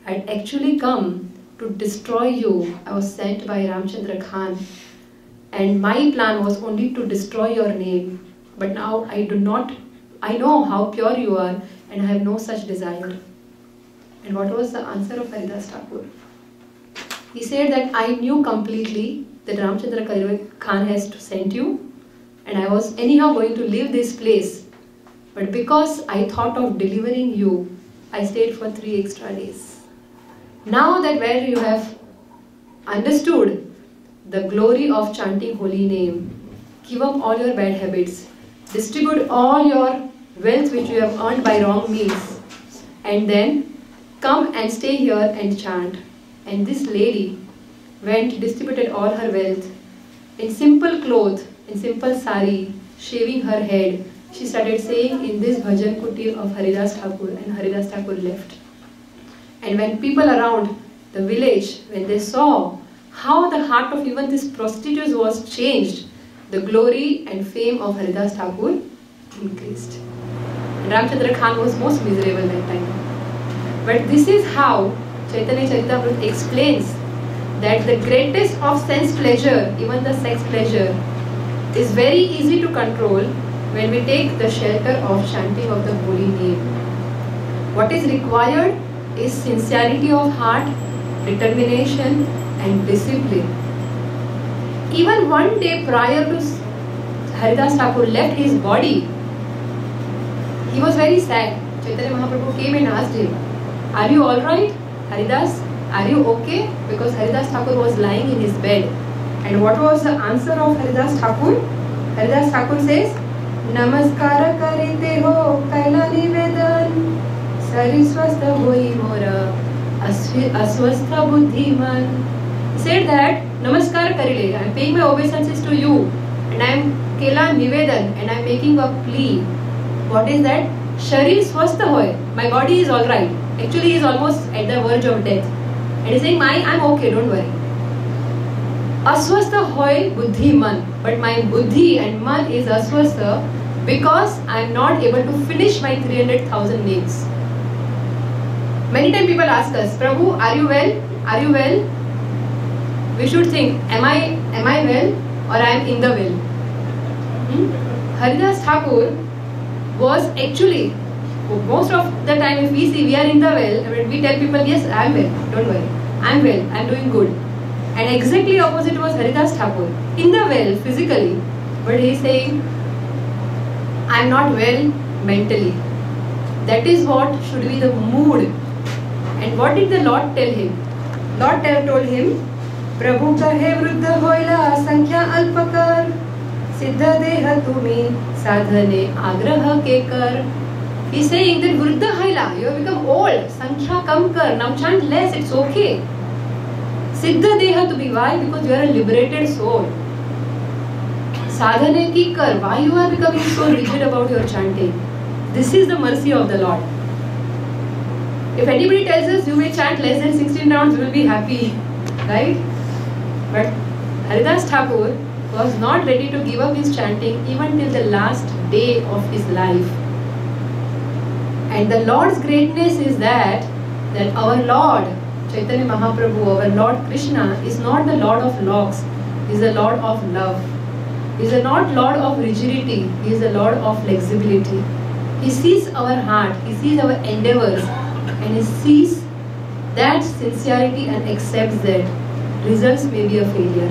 I'd actually come to destroy you. I was sent by Ramchandra Khan. And my plan was only to destroy your name. But now I know how pure you are and I have no such desire." And what was the answer of Haridas Thakur? He said that, "I knew completely that Ramchandra Khan has to send you, and I was anyhow going to leave this place But because I thought of delivering you, I stayed for 3 extra days. Now that where you have understood the glory of chanting holy name, give up all your bad habits, distribute all your wealth which you have earned by wrong means, and then come and stay here and chant. And this lady went, distributed all her wealth in simple clothes, in simple sari, shaving her head. She started saying in this bhajan kuti of Haridas Thakur, and Haridas Thakur left. And when people around the village, when they saw how the heart of even this prostitute was changed, the glory and fame of Haridas Thakur increased. And Ramchandra Khan was most miserable that time. But this is how Chaitanya Charitamrita explains that the greatest of sense pleasure, even the sex pleasure, is very easy to control when we take the shelter of chanting of the holy name. What is required is sincerity of heart, determination and discipline. Even one day prior to Haridas Thakur left his body, he was very sad. Chaitanya Mahaprabhu came and asked him, "Are you alright, Haridas? Are you okay?" Because Haridas Thakur was lying in his bed. And what was the answer of Haridas Thakur? Haridas Thakur says, "Namaskara karite ho kaila nivedan, sari swastha hoi mora aswastha buddhiman." He said that, "Namaskar karile, I am paying my obeisances to you, and I am kela nivedan, and I am making a plea." What is that? Sharir swastha hoy, my body is alright. Actually, he is almost at the verge of death. And he is saying, I am okay, don't worry. Aswastha hoy buddhi man, but my buddhi and man is aswastha because I am not able to finish my 300,000 names. Many times people ask us, "Prabhu, are you well? Are you well?" We should think, am I well or I am in the well? Haridas Thakur was actually, most of the time if we see we are in the well, we tell people, "Yes, I am well, don't worry, I am well, I am doing good." And exactly opposite was Haridas Thakur, in the well physically, but he is saying, "I am not well mentally." That is what should be the mood. And what did the Lord tell him? Lord told him, "Prabhu kahe vruddha hoila sankhya alpakar, siddha deha tumi sadhane agraha ke kar." He is saying that vruddha hoila, you have become old, sankhya kam kar, now chant less, it's okay. Siddha deha tumi, why? Because you are a liberated soul. Sadhane ki kar, why you are becoming so rigid about your chanting? This is the mercy of the Lord. If anybody tells us you may chant less than 16 rounds, we will be happy, right? But Haridas Thakur was not ready to give up his chanting even till the last day of his life. And the Lord's greatness is that our Lord Chaitanya Mahaprabhu, our Lord Krishna, is not the Lord of locks, he is the Lord of love. He is not Lord of rigidity, he is the Lord of flexibility. He sees our heart, he sees our endeavors, and he sees that sincerity and accepts that results may be a failure.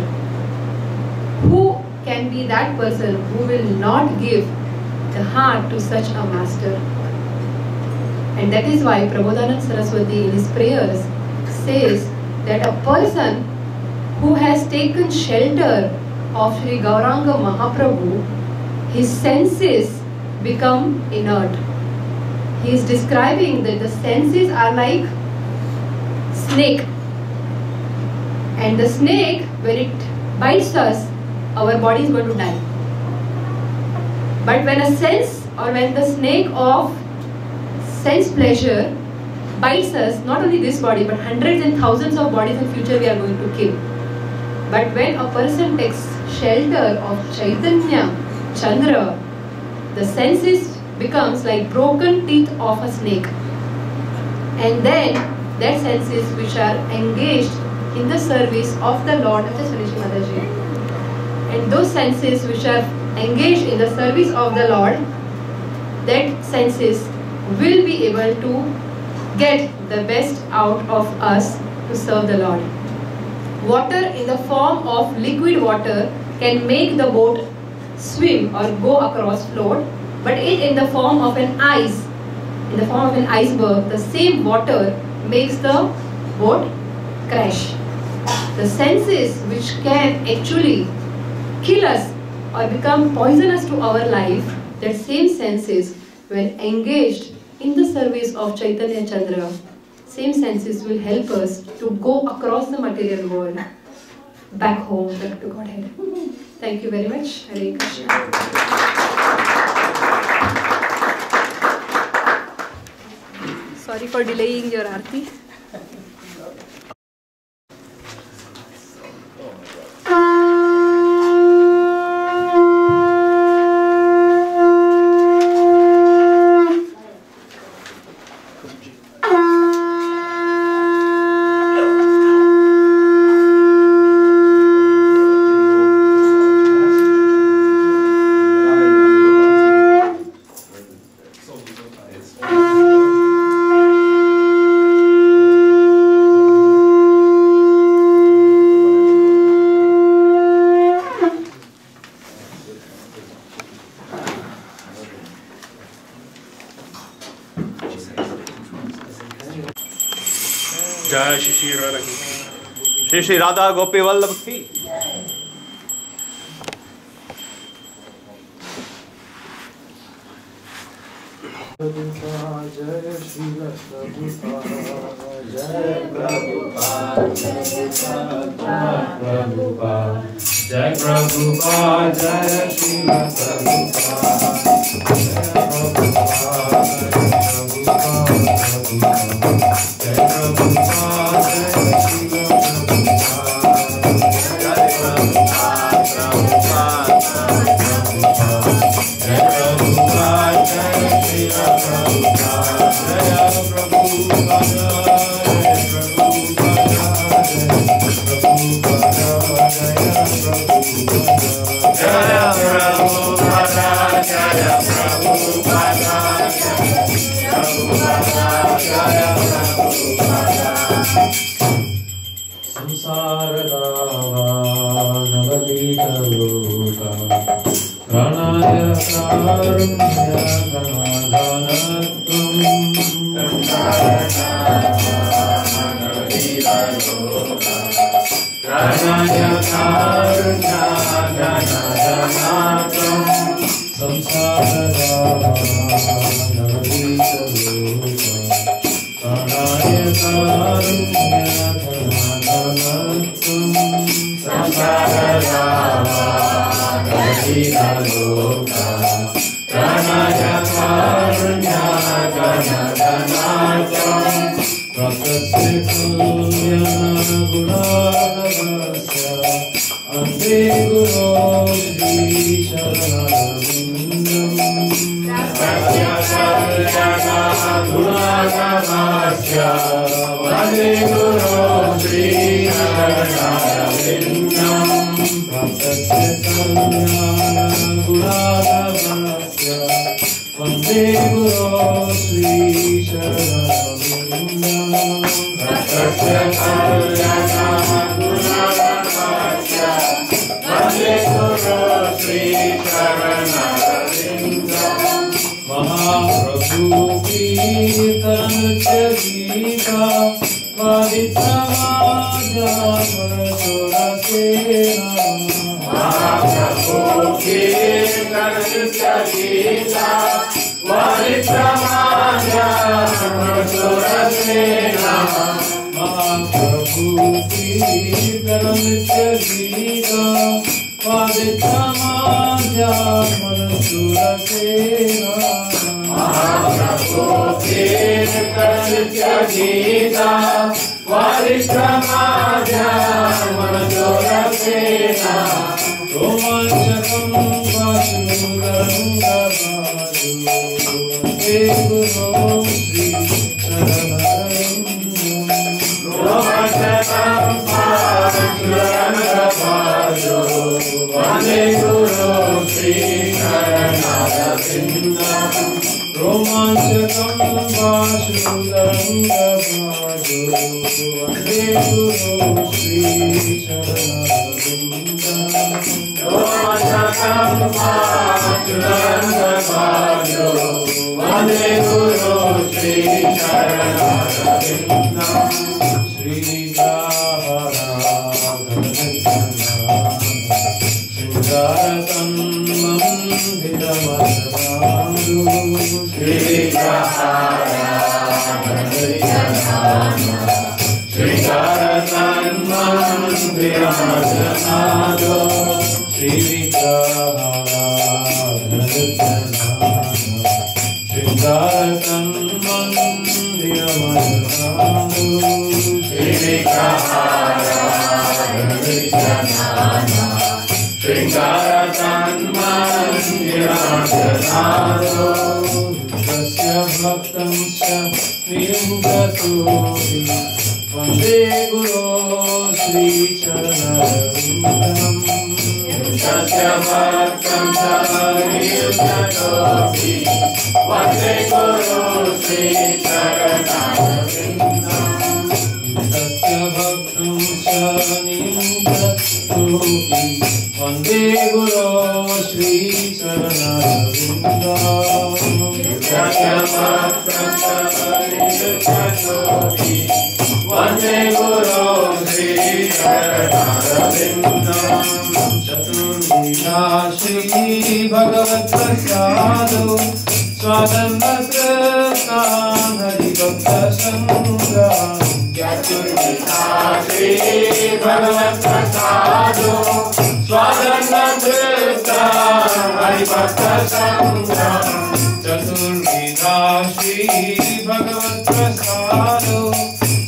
Who can be that person who will not give the heart to such a master? And that is why Prabodhanand Saraswati in his prayers says that a person who has taken shelter of Sri Gauranga Mahaprabhu, his senses become inert. He is describing that the senses are like snake, and the snake, when it bites us, our body is going to die. But when a sense, or when the snake of sense pleasure bites us, not only this body but hundreds and thousands of bodies in future we are going to kill. But when a person takes shelter of Chaitanya Chandra, the senses becomes like broken teeth of a snake, and then that senses which are engaged in the service of the Lord, just finishing Mataji, and those senses which are engaged in the service of the Lord, that senses will be able to get the best out of us to serve the Lord. Water in the form of liquid water can make the boat swim or go across float, but it in the form of an ice, in the form of an iceberg, the same water makes the boat crash. The senses which can actually kill us or become poisonous to our life, that same senses, when engaged in the service of Chaitanya Chandra, same senses will help us to go across the material world, back home, back to Godhead. Thank you very much. Hare Krishna. Sorry for delaying your Aarti. जय श्री श्री राधा गोपी वल्लभ की जय श्री जय प्रभुपाद जय प्रभुपाद जय Shri Vande Guru Sri Charanarvindam Sri Shingaratam Mandiramadu Sri Shingaratam Mandiramadu Sri Shingaratam Mandiramadu Sri Shingaratam Mandiramadu Tasya Bhaktam Sya Niyungatohi Vande Guru Sri Charanarvindam Tasya Bhaktam Sya Niyungatohi Vande Guru Sri Charanarvindam Tasya Bhaktam Sya Niyungatohi Vande Guru Sri Charanarvindam Tasya Bhaktam Sya Niyungatohi Vande Guru Sri Charanarvindam Chaturvida Shri Bhagavat Prasado Swadhanvakrtam Hari Bhakta Sangha Chaturvida Shri Bhagavat Prasado Swadhanvakrtam Hari Bhakta Sangha Chaturvida Shri Bhagavat Prasado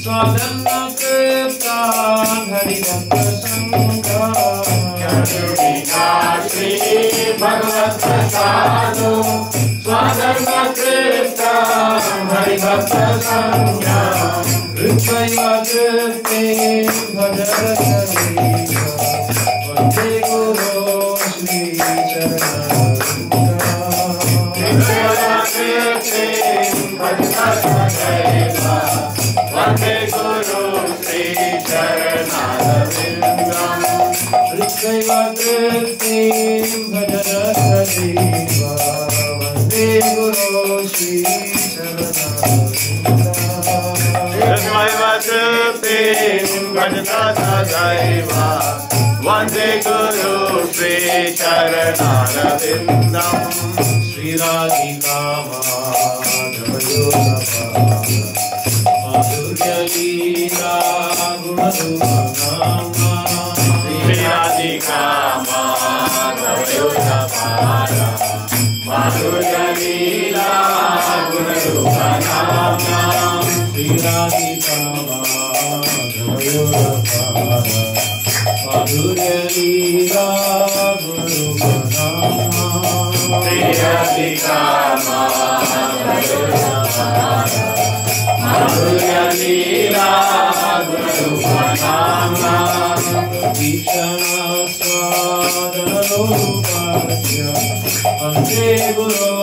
Swadhanvakrtam Hari Bhakta Sangha Chaturvida Shri Bhagavat Prasado Swadhanvakrtam Hari Bhakta Sangha Rupaiva Kripte Bhajaratariva Vande Guru Sri Charanarvindam Rupaiva Kripte Bhajaratariva Vande Guru Sri Charanarvindam Rupaiva Kripte Bhajaratariva Vande Guru Sri Charanarvindam Vande Guru Sri Charanarvindam Sri Radhika Madhurya Leela Gunadupama Sri Radhika Madhurya Leela Gunadupama Sri Radhika Madhurya Leela Gunadupama Sri Radhika Madhurya Leela Gunadupama Vishana Swadhanarupasya Vande Guru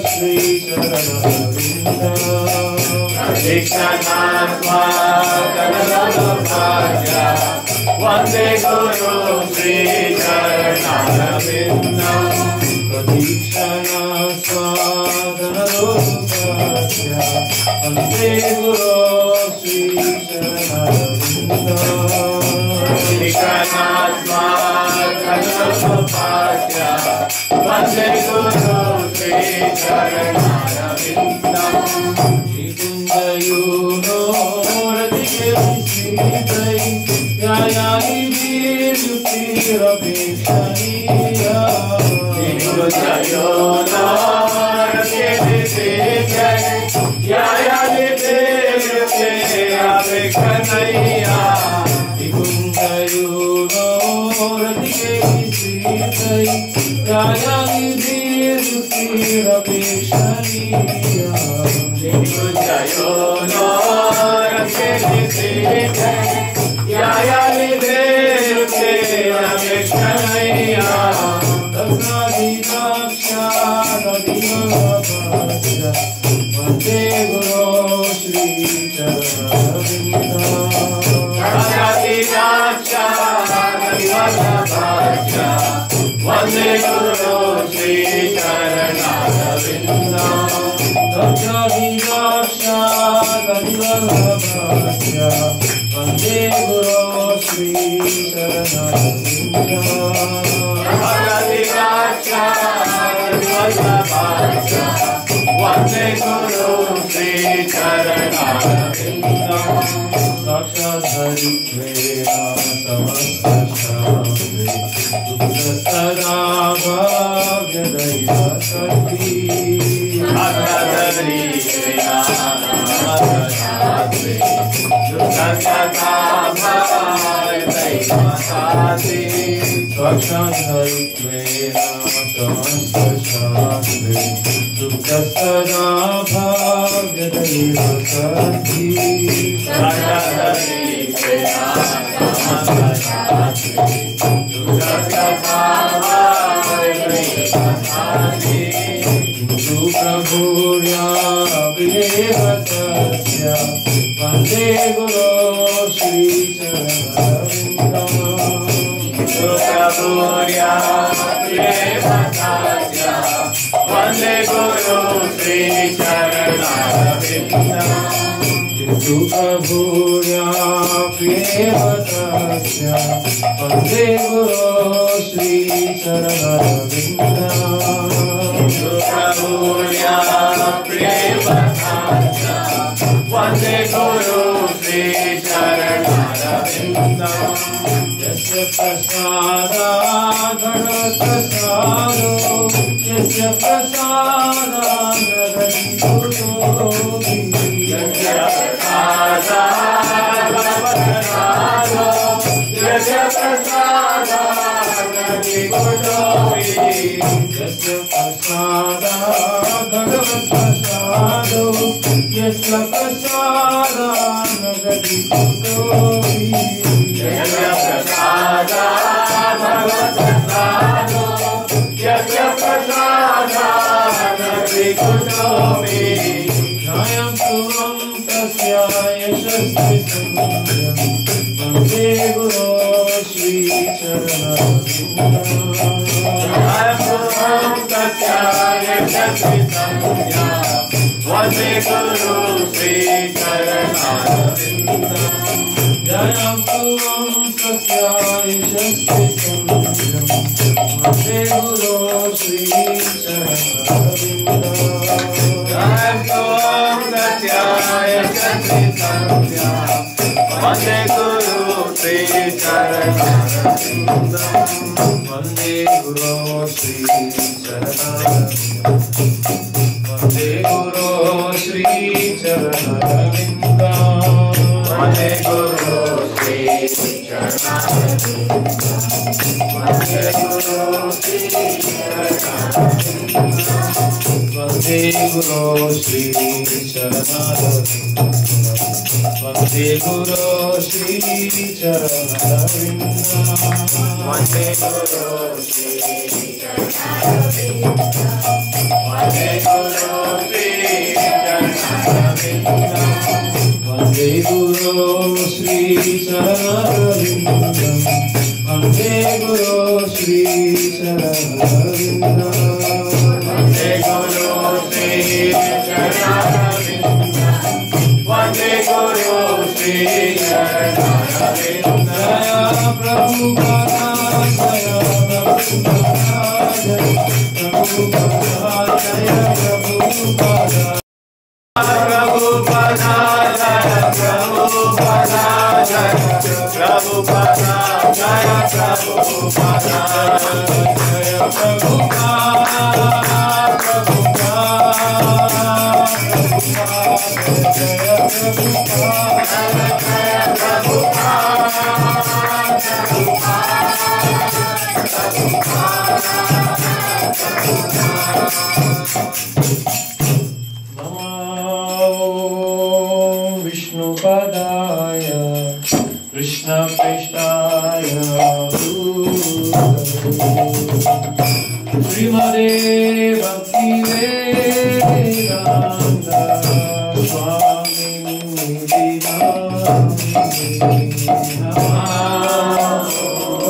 Sri Charanarvindam Vishana Swadhanarupasya Vande Guru Sri Charanarvindam Vishana Swadhanarupasya Vande Guru Sri Charanarvindam Vishana Swadhanarupasya Vande Guru Sri Charanarvindam Shikundayuno Radhike Vishitai Yayani Virupirapekshaniya Shikundayuno Radhike Vishitai Yayani Virupirapekshaniya Shikundayuno Radhike Vishitai Yayani Virupirapekshaniya Shikundayuno Radhike Vishitai Yayani Virupirapekshaniya Tasnadinaksha Radhivabhasya Vande Guru Sri Charanarvindam Tasnadinaksha Radhivabhasya Vande Guru परिवल्लभस्य वन्दे गुरो श्री वन्दे गुरु श्री चरणारविन्दम् साक्षाद्धरित्वेन समस्तशास्त्रे दुःखसदा भाग्यदैवसखी साक्षाद्धरित्वेन समस्तशास्त्रे दुःखसदा भाग्यदैवसखी साक्षाद्धरित्वेन समस्तशास्त्रे दुःखसदा भाग्यदैवसखी साक्षाद्धरित्वेन समस्तशास्त्रे दुःखसदा भाग्यदैवसखी किन्तु प्रभुर्या प्रियवतस्य वन्दे गुरो श्रीचरणरविन्दम् प्रभुर्या प्रियवतस्य वन्दे गुरो श्रीचरणरविन्दम् किन्तु प्रभुर्या प्रियवतस्य वन्दे गुरो श्रीचरणरविन्दम् प्रभुर्या प्रियवतस्य वन्दे गुरो श्रीचरणरविन्दम् यस्य प्रसादात् भगवत्प्रसादो यस्य प्रसादात् भगवद्गुरोऽपि यस्य प्रसादात् भगवत्प्रसादो यस्य प्रसादात् भगवद्गुरोऽपि यस्य प्रसादात् भगवत्प्रसादो यस्य प्रसादात् भगवद्गुरोऽपि यस्य प्रसादात् भगवत्प्रसादो यस्य प्रसादात् भगवद्गुरोऽपि ध्यायन्तु तस्य यशस्वी संज्ञम् वन्दे गुरो श्रीचरणरविन्दम् ध्यायन्तु तस्य यशस्वी संज्ञम् वन्दे गुरो श्रीचरणरविन्दम् ध्यायन्तु तस्य यशस्वी संज्ञम् वन्दे गुरो श्रीचरणरविन्दम् ध्यायन्तु तस्य यशस्वी संज्ञम् वन्दे गुरो श्रीचरणरविन्दम् वन्दे गुरो श्रीचरणरविन्दम् वन्दे गुरो श्रीचरणरविन्दम् वन्दे गुरो श्रीचरणरविन्दम् वन्दे गुरो श्रीचरणरविन्दम् वन्दे गुरो श्रीचरणरविन्दम् वन्दे गुरो श्रीचरणरविन्दम् वन्दे गुरो श्रीचरणरविन्दम् वन्दे गुरो श्रीचरणरविन्दम् वन्दे गुरो श्रीचरणरविन्दम् वन्दे गुरो श्रीचरणरविन्दम् वन्दे गुरो श्रीचरणरविन्दम् वन्दे गुरो श्रीचरणरविन्दम् प्रभुपादा जय प्रभुपादा जय प्रभुपादा प्रभुपादा जय प्रभुपादा जय प्रभुपादा जय प्रभुपादा जय प्रभुपादा विष्णुपदाय कृष्णप्रेष्ठाय श्रीमदे भक्तिवेदान्त स्वामिनिधि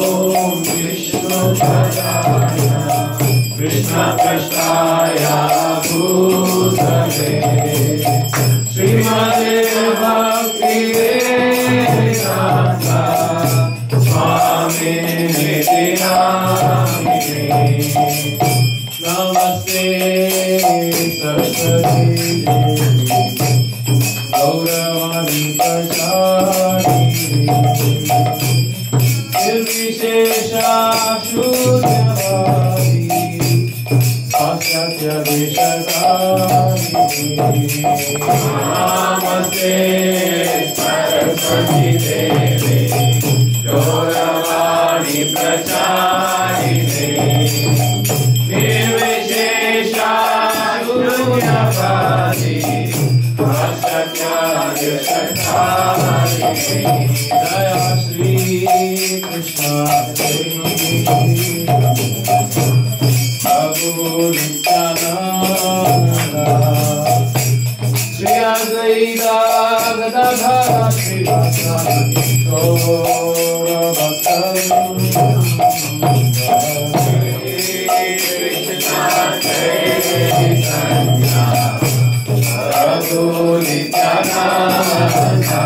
ॐ विष्णुपदाय कृष्णप्रेष्ठाय भूतले श्रीमदे Namaste Saraswati Devi Gauravani Pracharine Nirvishesha Suryavadi Asatya Shakharine Jaya Shri Krishna Prabhu Nityananda Shri Advaita Gadadhara Srivasadi Gaura Bhakta Krishna Chaitanya Prabhu Nityananda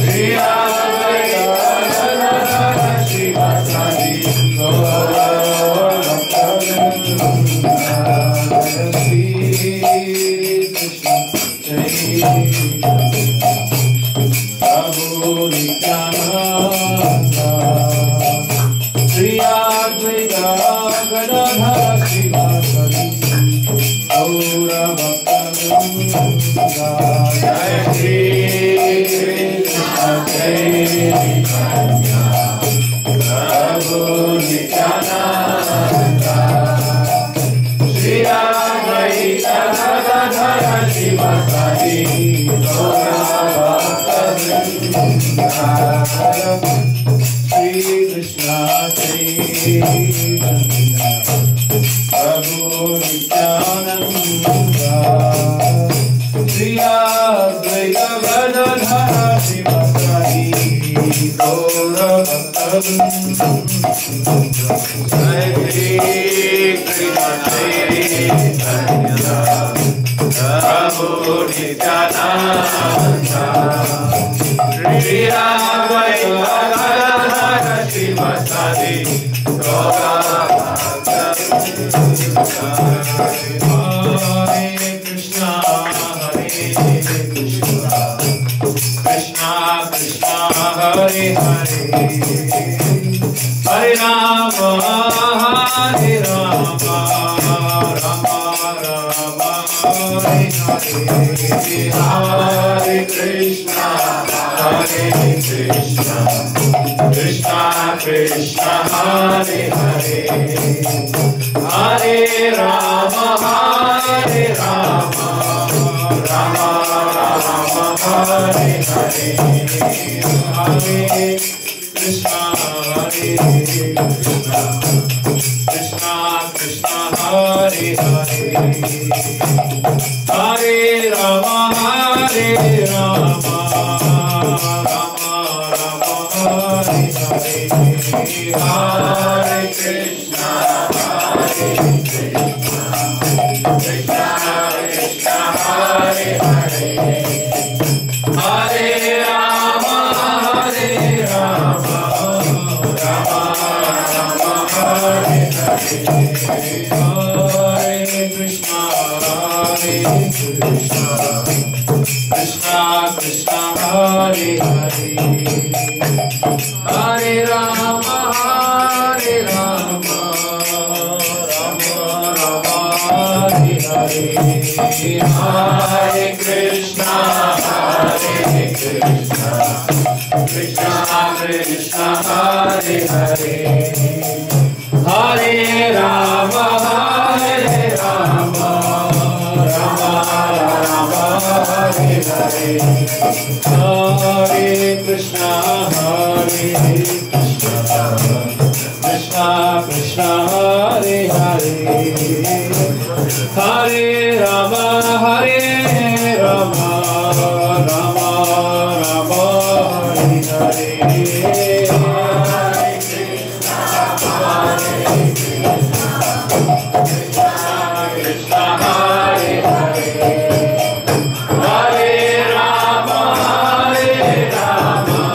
Shri Advaita Gadadhara Srivasadi Gaura Bhakta Prabhu Nityananda Shri Advaita Gadadhara Srivasadi Gaura Bhakta Jai Shri Krishna Chaitanya Prabhu Nityananda Shri Advaita Gadadhara Srivasadi Gaura Bhakta Shri Krishna Chaitanya Prabhu Nityananda Shri Advaita Gadadhara Srivasadi Gaura Bhakta Jai Shri Krishna Chaitanya Prabhu Nityananda Shri Advaita Gadadhara Srivasadi Gaura Bhakta Hare Krishna Krishna Krishna Hare Hare Hare Rama Hare Rama Rama Rama Hare Hare Hare Krishna Krishna Krishna Hare Hare Hare Rama Hare Rama Rama Rama Hare Hare Hare Krishna Krishna Krishna Hare Hare Hare Rama Hare Rama Rama Rama Hare Hare Hare Krishna Krishna Krishna Hare Hare Hare Rama Hare Rama Rama Rama Hare Hare Hare Krishna Krishna Krishna Hare Hare Hare Rama Hare Rama Rama Rama Hare Hare Hare Krishna Krishna Krishna Hare Hare Hare Rama Hare Rama Rama Rama Hare Hare Hare Krishna Krishna Krishna Hare Hare Hare Rama Hare Rama Rama Rama Hare Hare Hare Krishna Krishna Hare Hare Hare Rama Hare Rama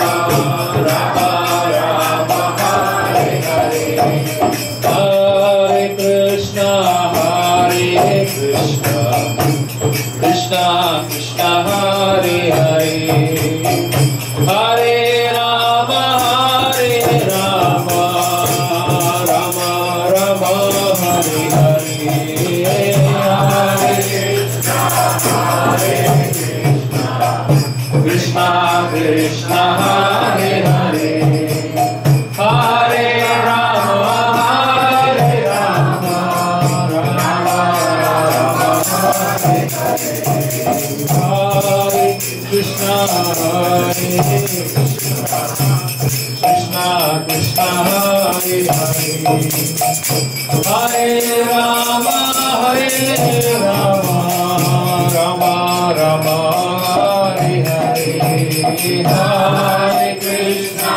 Rama Rama Hare Hare Hare Krishna Krishna Krishna Hare Hare Hare Rama Hare Rama Krishna Krishna Hare Hare Hare Rama Hare Rama Rama Rama Hare Hare Hare Krishna Krishna Krishna Hare Hare Hare Rama Rama Rama Hare Hare Hare Krishna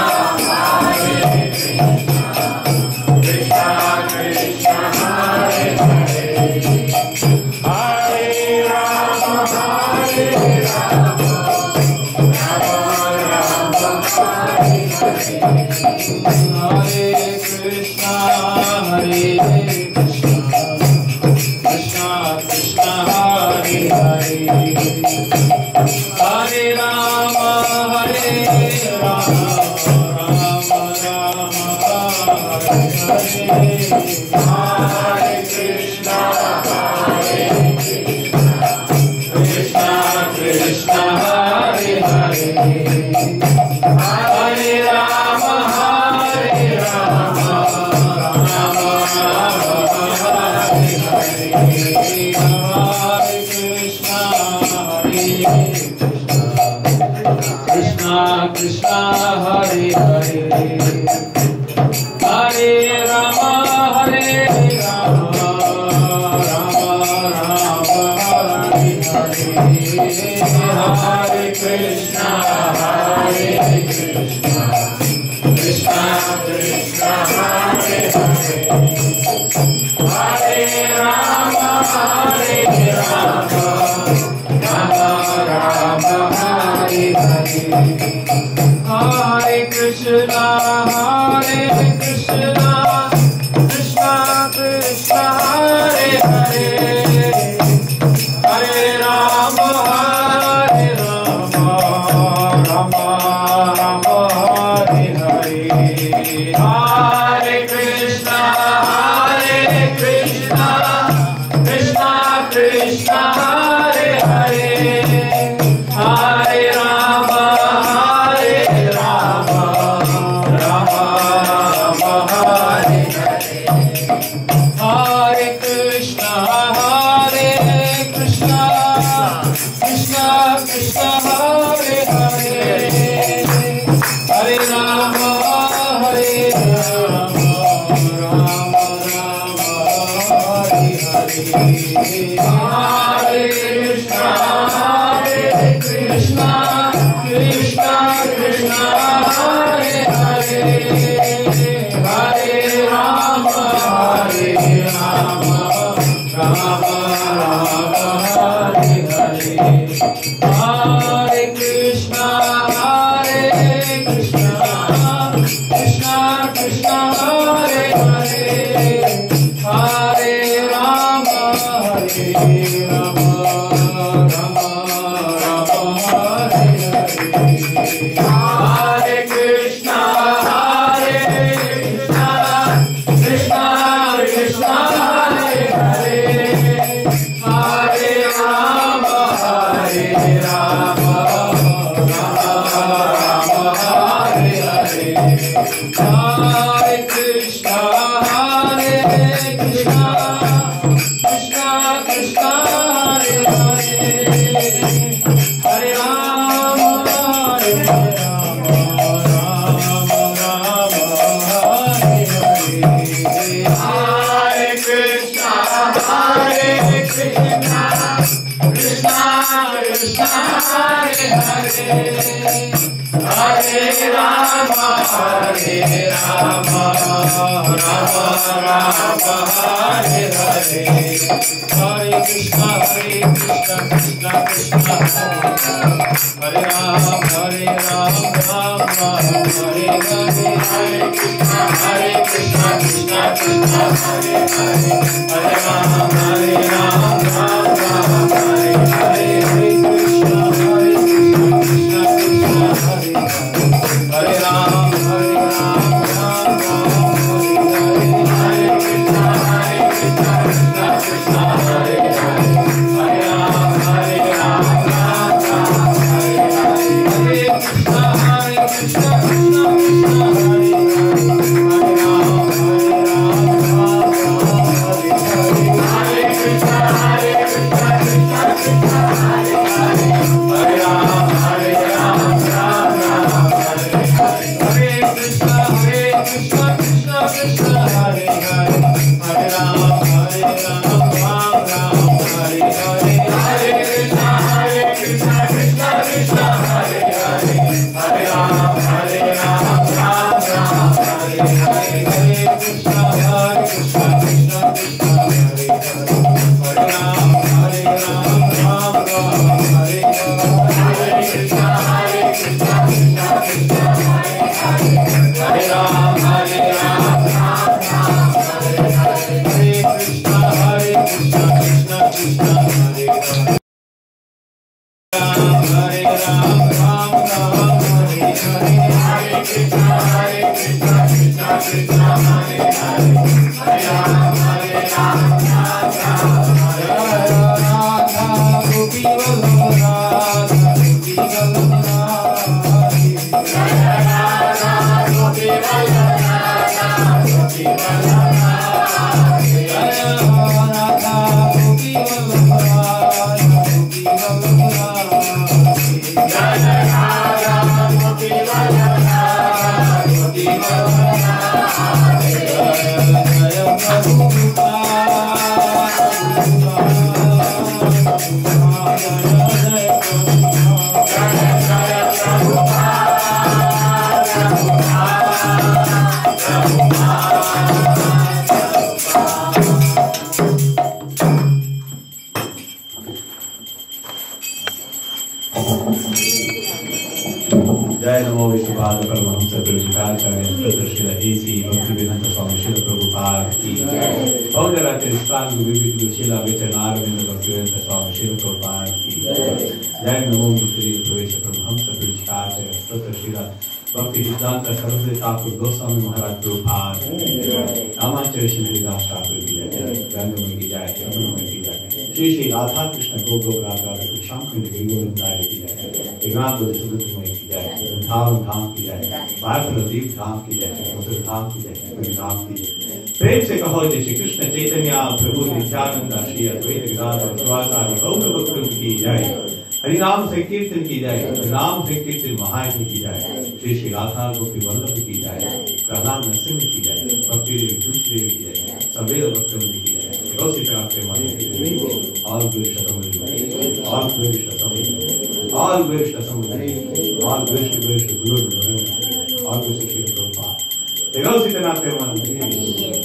Krishna Krishna Hare Hare Hare Rama Hare Krishna Hare Krishna Krishna Krishna Hare Hare Hare Rama Rama Rama Hare Hare Hare Krishna Krishna Krishna Hare Hare Hare Rama Krishna Krishna Hare Hare Hare Rama Rama Rama Hare Hare Hare Krishna Krishna Krishna Hare Hare Hare Rama Rama Rama Hare Hare Hare Krishna Krishna Krishna Hare Hare Hare Rama Rama Rama Hare Hare Hare Krishna Krishna Krishna Hare Hare Hare Rama Rama Hare Hare Hare Krishna Krishna Krishna Hare Hare Hare Rama Rama Hare Hare Hare Krishna Krishna Krishna Hare Hare Hare Rama Rama Hare Hare Hare Krishna Krishna Krishna Hare Hare Hare Rama Rama Hare Hare Hare Krishna Krishna Krishna Hare Hare Hare Rama Rama Hare Hare Hare Krishna Krishna Krishna Hare Hare Hare Rama Hare Krishna Krishna Krishna Hare Hare Hare Rama Rama Rama Hare Hare Hare Krishna Krishna Krishna Hare Rama Rama Hare Hare Hare Krishna Krishna Krishna Hare Hare Hare Rama Hare Hare Hare Krishna Krishna Krishna Hare Hare Rama Hare Krishna Krishna Hare Hare Hare Rama जय नमो विष्णुपाद परमहंस प्रभुपादाचार्य श्री ऐसी भक्तिवेदांत स्वामी श्रील प्रभुपाद की पौन रात्रि स्थान विविध शिला विचरणारविंद भक्तिवेदांत स्वामी श्रील प्रभुपाद की जय नमो श्री प्रवेश परमहंस प्रभुपादाचार्य श्री भक्ति सिद्धांत सरस्वती ठाकुर गोस्वामी महाराज प्रभुपाद रामाचार्य श्री हरिदास ठाकुर की जय गंगों की जय यमुनों की जय श्री श्री राधा कृष्ण गोप राधा श्याम कुंज गोविंदाय की जय एकनाथ सुगतमय की जय धाम धाम की जय भारतदीप धाम की जय मथुर धाम की जय धाम की जय प्रेम से कहो जय श्री कृष्ण चैतन्य प्रभु नित्यानंद श्री अद्वैत गदाधर शिवासादि गौर भक्तों की जय हरिनाम संकीर्तन की जय नाम संकीर्तन महायज्ञ की जय श्री श्री राधा गोपी वल्लभ की जय प्रहलाद नरसिंह की जय भक्ति देवी तुलसी देवी की जय सवेद भक्तों की जय रोसी तरह से माने all Vishnu all Vishnu all Vishnu all Vishnu Guru all Vishnu Shri Prabhupada रोसी तरह से माने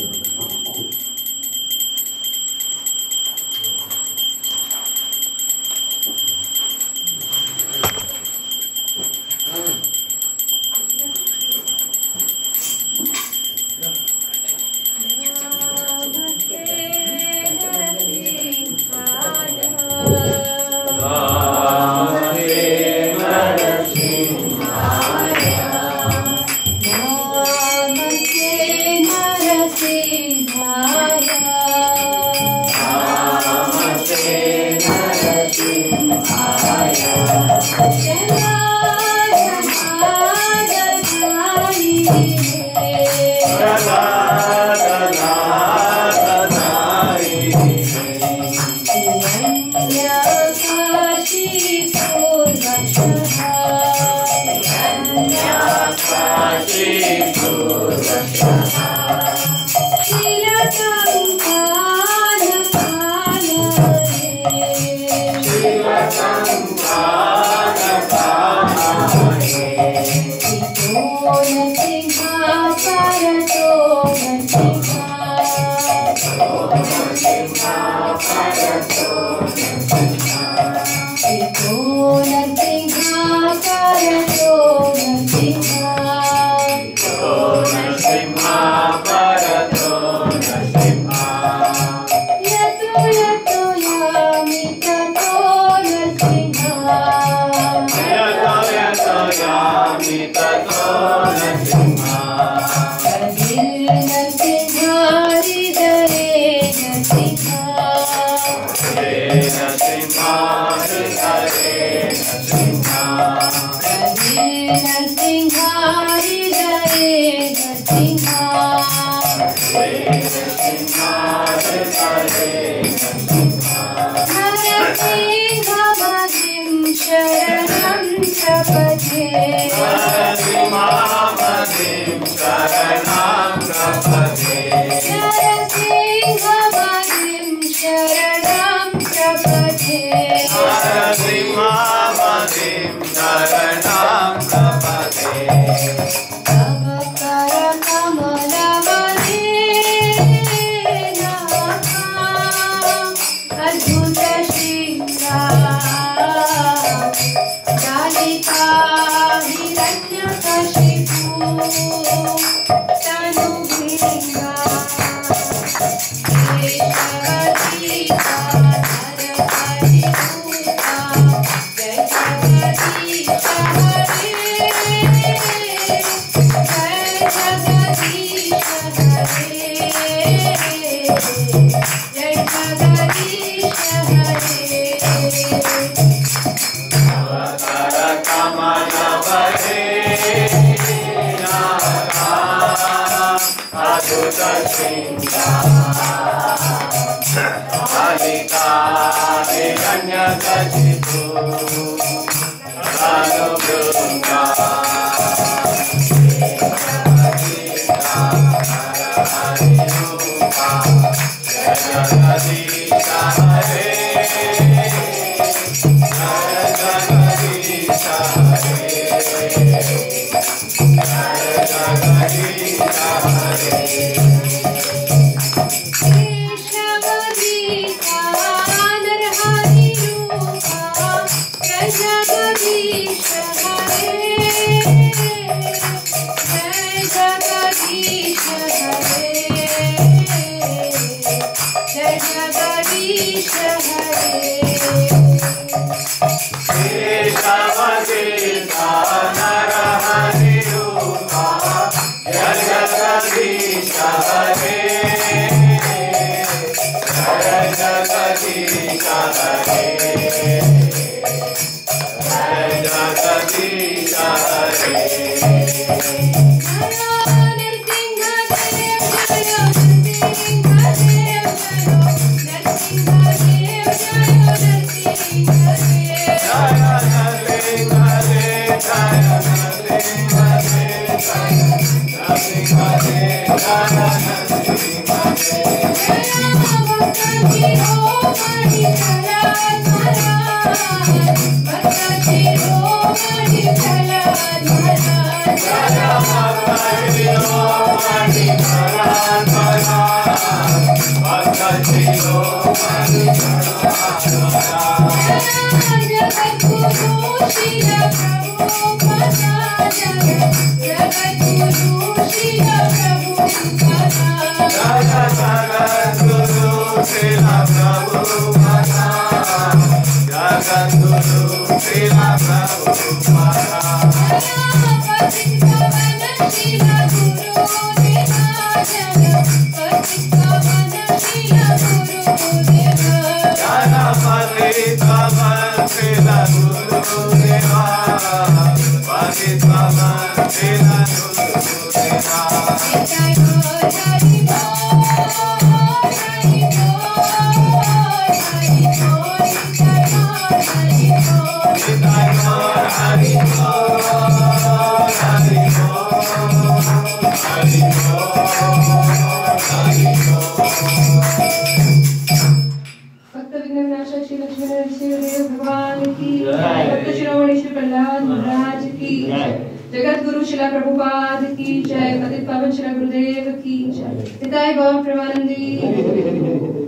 Jai जगत गुरु शिला प्रभुपाद की जय। पतित पावन शिला गुरुदेव की जय। पिताय गौर प्रेमानंदी।